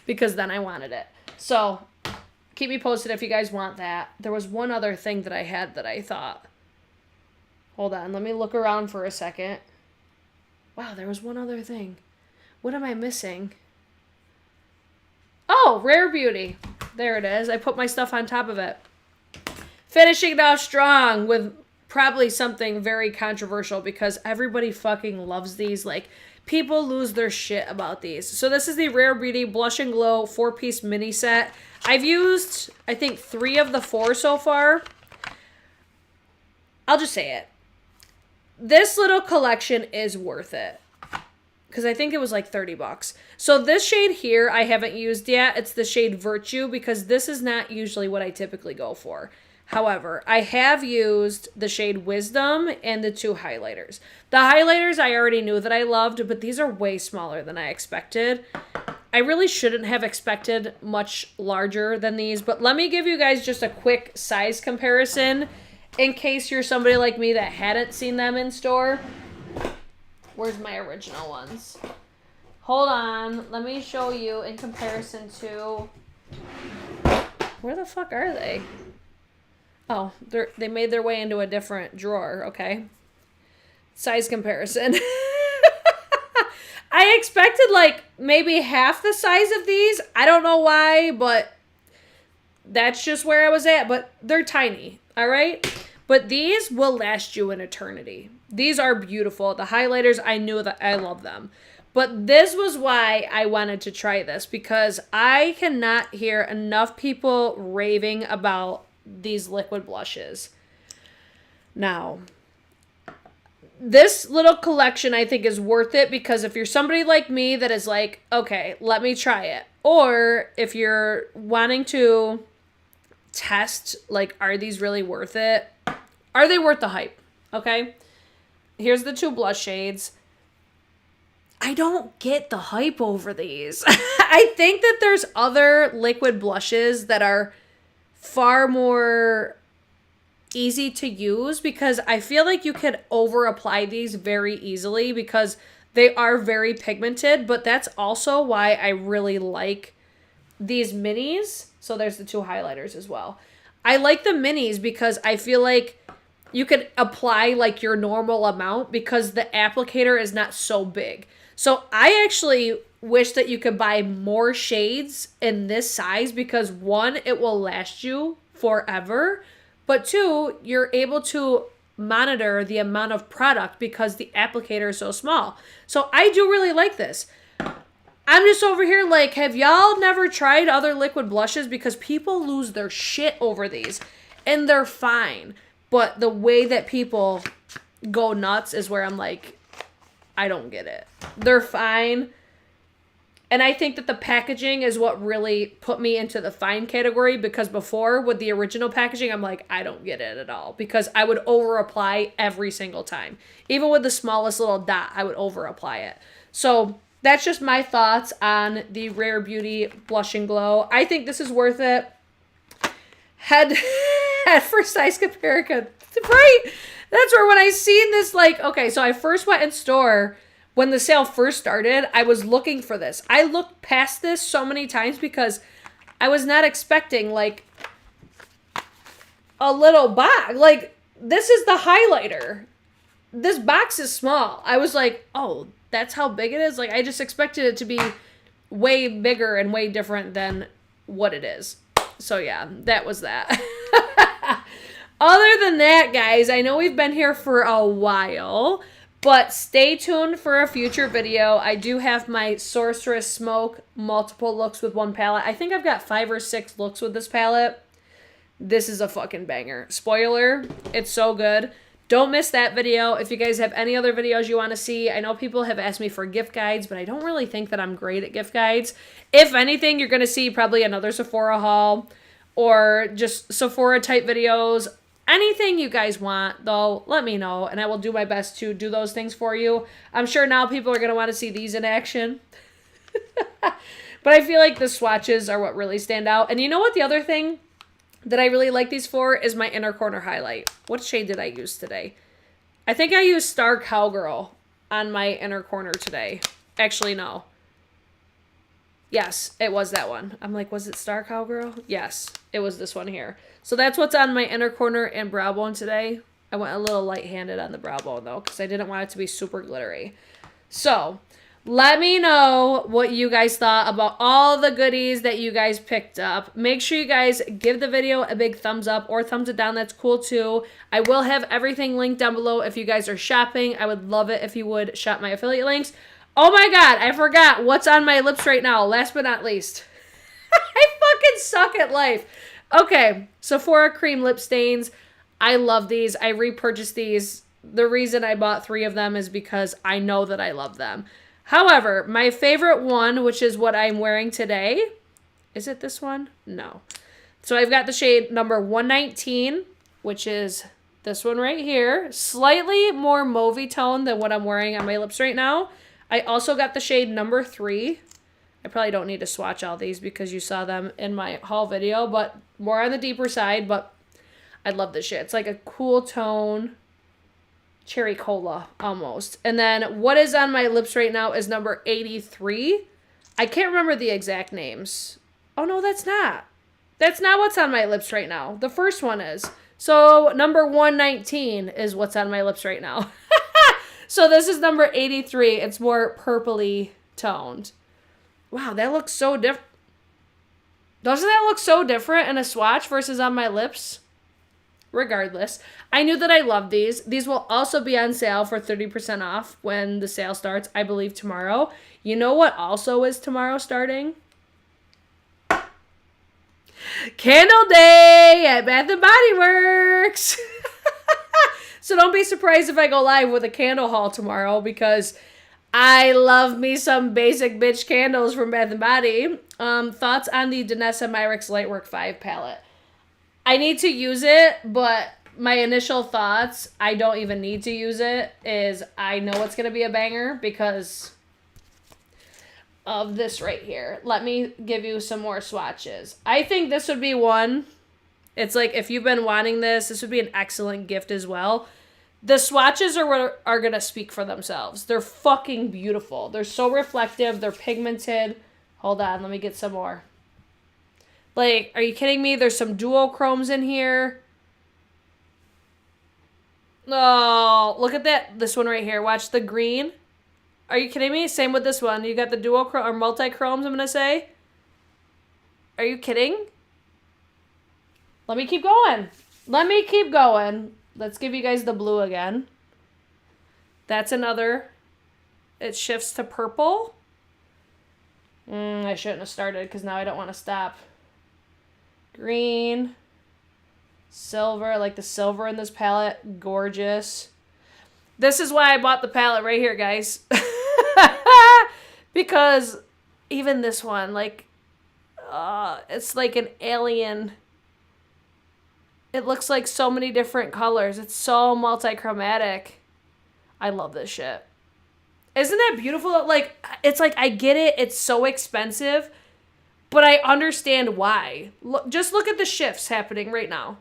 Because then I wanted it. So, keep me posted if you guys want that. There was one other thing that I had that I thought. Hold on, let me look around for a second. Wow, there was one other thing. What am I missing? Oh, Rare Beauty. There it is. I put my stuff on top of it. Finishing it off strong with probably something very controversial because everybody fucking loves these. Like, people lose their shit about these. So this is the Rare Beauty Blush and Glow 4-piece mini set. I've used, I think, 3 of the 4 so far. I'll just say it. This little collection is worth it. Because I think it was like 30 bucks. So this shade here I haven't used yet. It's the shade Virtue because this is not usually what I typically go for. However, I have used the shade Wisdom and the 2 highlighters. The highlighters I already knew that I loved, but these are way smaller than I expected. I really shouldn't have expected much larger than these, but let me give you guys just a quick size comparison in case you're somebody like me that hadn't seen them in store. Where's my original ones? Hold on, let me show you in comparison to... Where the fuck are they? Oh, they made their way into a different drawer, okay. Size comparison. I expected like maybe half the size of these. I don't know why, but that's just where I was at. But they're tiny, all right? But these will last you an eternity. These are beautiful. The highlighters, I knew that I love them. But this was why I wanted to try this, because I cannot hear enough people raving about these liquid blushes. Now, this little collection I think is worth it, because if you're somebody like me that is like, okay, let me try it. Or if you're wanting to test, like, are these really worth it? Are they worth the hype? Okay. Here's the 2 blush shades. I don't get the hype over these. I think that there's other liquid blushes that are far more easy to use, because I feel like you could over apply these very easily because they are very pigmented, but that's also why I really like these minis. So there's the 2 highlighters as well. I like the minis because I feel like you could apply like your normal amount because the applicator is not so big. So I actually wish that you could buy more shades in this size, because 1, it will last you forever, but 2, you're able to monitor the amount of product because the applicator is so small. So I do really like this. I'm just over here like, have y'all never tried other liquid blushes? Because people lose their shit over these, and they're fine. But the way that people go nuts is where I'm like, I don't get it. They're fine. And I think that the packaging is what really put me into the fine category, because before with the original packaging, I'm like, I don't get it at all, because I would over apply every single time. Even with the smallest little dot, I would over apply it. So that's just my thoughts on the Rare Beauty Blush and Glow. I think this is worth it. Head for size comparison, right? That's where when I seen this, like, okay, so I first went in store when the sale first started. I was looking for this. I looked past this so many times because I was not expecting like a little box. Like, this is the highlighter. This box is small. I was like, oh, that's how big it is. Like, I just expected it to be way bigger and way different than what it is. So yeah, that was that. Other than that, guys, I know we've been here for a while, but stay tuned for a future video. I do have my Sorceress Smoke multiple looks with 1 palette. I think I've got 5 or 6 looks with this palette. This is a fucking banger. Spoiler, it's so good. Don't miss that video. If you guys have any other videos you want to see, I know people have asked me for gift guides, but I don't really think that I'm great at gift guides. If anything, you're going to see probably another Sephora haul or just Sephora type videos. Anything you guys want, though, let me know, and I will do my best to do those things for you. I'm sure now people are going to want to see these in action. But I feel like the swatches are what really stand out. And you know what the other thing that I really like these for is my inner corner highlight. What shade did I use today? I think I used Star Cowgirl on my inner corner today. Actually, no. Yes, it was that one. I'm like, was it Star Cowgirl? Yes, it was this one here. So that's what's on my inner corner and brow bone today. I went a little light-handed on the brow bone, though, because I didn't want it to be super glittery. So let me know what you guys thought about all the goodies that you guys picked up. Make sure you guys give the video a big thumbs up or thumbs it down. That's cool, too. I will have everything linked down below if you guys are shopping. I would love it if you would shop my affiliate links. Oh my god, I forgot what's on my lips right now, last but not least. I fucking suck at life. Okay, Sephora cream lip stains. I love these. I repurchased these. The reason I bought 3 of them is because I know that I love them. However, my favorite one, which is what I'm wearing today, is it this one? No. So I've got the shade number 119, which is this one right here. Slightly more mauvey tone than what I'm wearing on my lips right now. I also got the shade number 3. I probably don't need to swatch all these because you saw them in my haul video, but more on the deeper side, but I love this shit. It's like a cool tone, cherry cola almost. And then what is on my lips right now is number 83. I can't remember the exact names. Oh no, that's not. That's not what's on my lips right now. The first one is. So number 119 is what's on my lips right now. So this is number 83. It's more purpley toned. Wow, that looks so different. Doesn't that look so different in a swatch versus on my lips? Regardless, I knew that I loved these. These will also be on sale for 30% off when the sale starts, I believe tomorrow. You know what also is tomorrow starting? Candle Day at Bath & Body Works. So don't be surprised if I go live with a candle haul tomorrow because I love me some basic bitch candles from Bath & Body. Thoughts on the Danessa Myricks Lightwork 5 palette. I need to use it, but my initial thoughts, I don't even need to use it, is I know it's going to be a banger because of this right here. Let me give you some more swatches. I think this would be one. It's like if you've been wanting this would be an excellent gift as well. The swatches are going to speak for themselves. They're fucking beautiful. They're so reflective. They're pigmented. Hold on. Let me get some more. Like, are you kidding me? There's some duochromes in here. Oh, look at that. This one right here. Watch the green. Are you kidding me? Same with this one. You got the duochrome or multi-chromes, I'm going to say. Are you kidding? Let me keep going. Let's give you guys the blue again. That's another. It shifts to purple. I shouldn't have started because now I don't want to stop. Green. Silver. I like the silver in this palette. Gorgeous. This is why I bought the palette right here, guys. Because even this one, like, it's like an alien. It looks like so many different colors. It's so multi-chromatic. I love this shit. Isn't that beautiful? Like, it's like, I get it. It's so expensive. But I understand why. Just look at the shifts happening right now.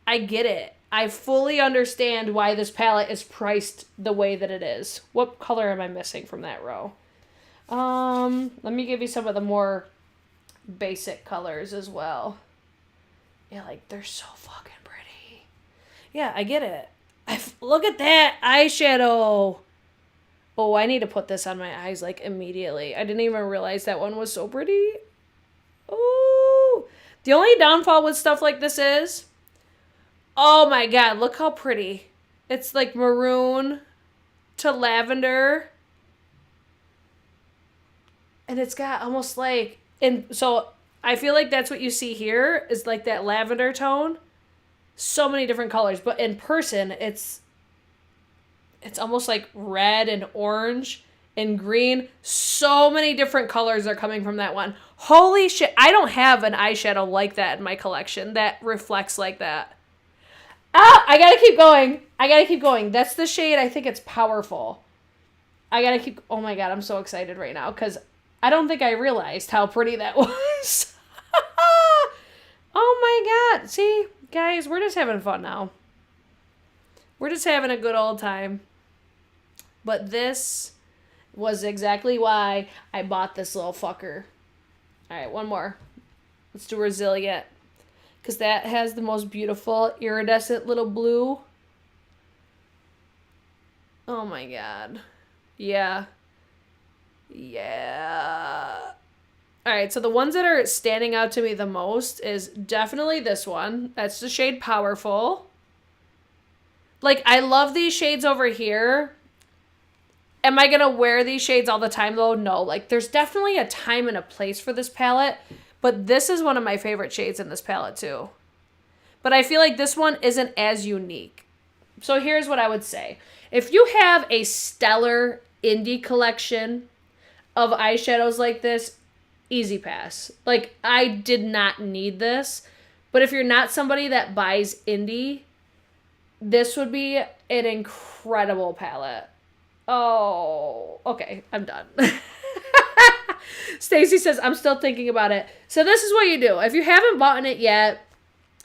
I get it. I fully understand why this palette is priced the way that it is. What color am I missing from that row? Let me give you some of the more basic colors as well. Yeah, like, they're so fucking pretty. Yeah, I get it. Look at that eyeshadow. Oh, I need to put this on my eyes, like, immediately. I didn't even realize that one was so pretty. Oh, the only downfall with stuff like this is, oh my God, look how pretty. It's like maroon to lavender. And it's got almost like, and so I feel like that's what you see here is like that lavender tone. So many different colors, but in person, it's almost like red and orange and green. So many different colors are coming from that one. Holy shit. I don't have an eyeshadow like that in my collection that reflects like that. Ah, I gotta keep going. That's the shade. I think it's Powerful. Oh my God, I'm so excited right now because I don't think I realized how pretty that was. Oh my God. See, guys, we're just having fun now. We're just having a good old time. But this was exactly why I bought this little fucker. All right, one more. Let's do Resilient. Because that has the most beautiful iridescent little blue. Oh my God. Yeah. All right, so the ones that are standing out to me the most is definitely this one. That's the shade Powerful. Like, I love these shades over here. Am I going to wear these shades all the time, though? No. Like, there's definitely a time and a place for this palette. But this is one of my favorite shades in this palette, too. But I feel like this one isn't as unique. So here's what I would say. If you have a stellar indie collection of eyeshadows like this, easy pass. Like, I did not need this. But if you're not somebody that buys indie, this would be an incredible palette. Oh, okay, I'm done. Stacy says, I'm still thinking about it. So this is what you do. If you haven't bought it yet,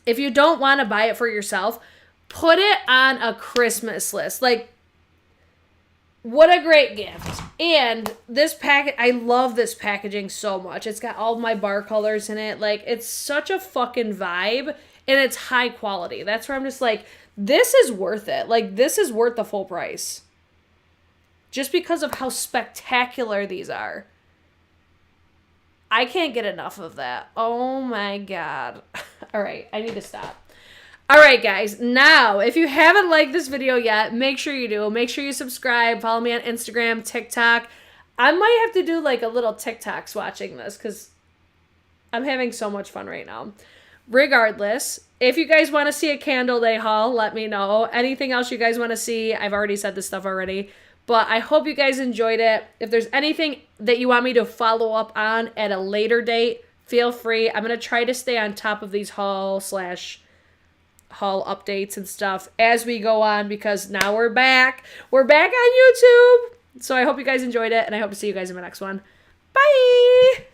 if you don't want to buy it for yourself, put it on a Christmas list. Like, what a great gift. And this packet, I love this packaging so much. It's got all my bar colors in it. Like, it's such a fucking vibe. and it's high quality. That's where I'm just like, this is worth it. Like, this is worth the full price. Just because of how spectacular these are. I can't get enough of that. Oh my God. All right, I need to stop. All right, guys. Now, if you haven't liked this video yet, make sure you do. Make sure you subscribe. Follow me on Instagram, TikTok. I might have to do like a little TikToks watching this because I'm having so much fun right now. Regardless, if you guys want to see a candle day haul, let me know. Anything else you guys want to see, I've already said this stuff already. But I hope you guys enjoyed it. If there's anything that you want me to follow up on at a later date, feel free. I'm going to try to stay on top of these haul updates and stuff as we go on because now we're back. We're back on YouTube. So I hope you guys enjoyed it, and I hope to see you guys in my next one. Bye!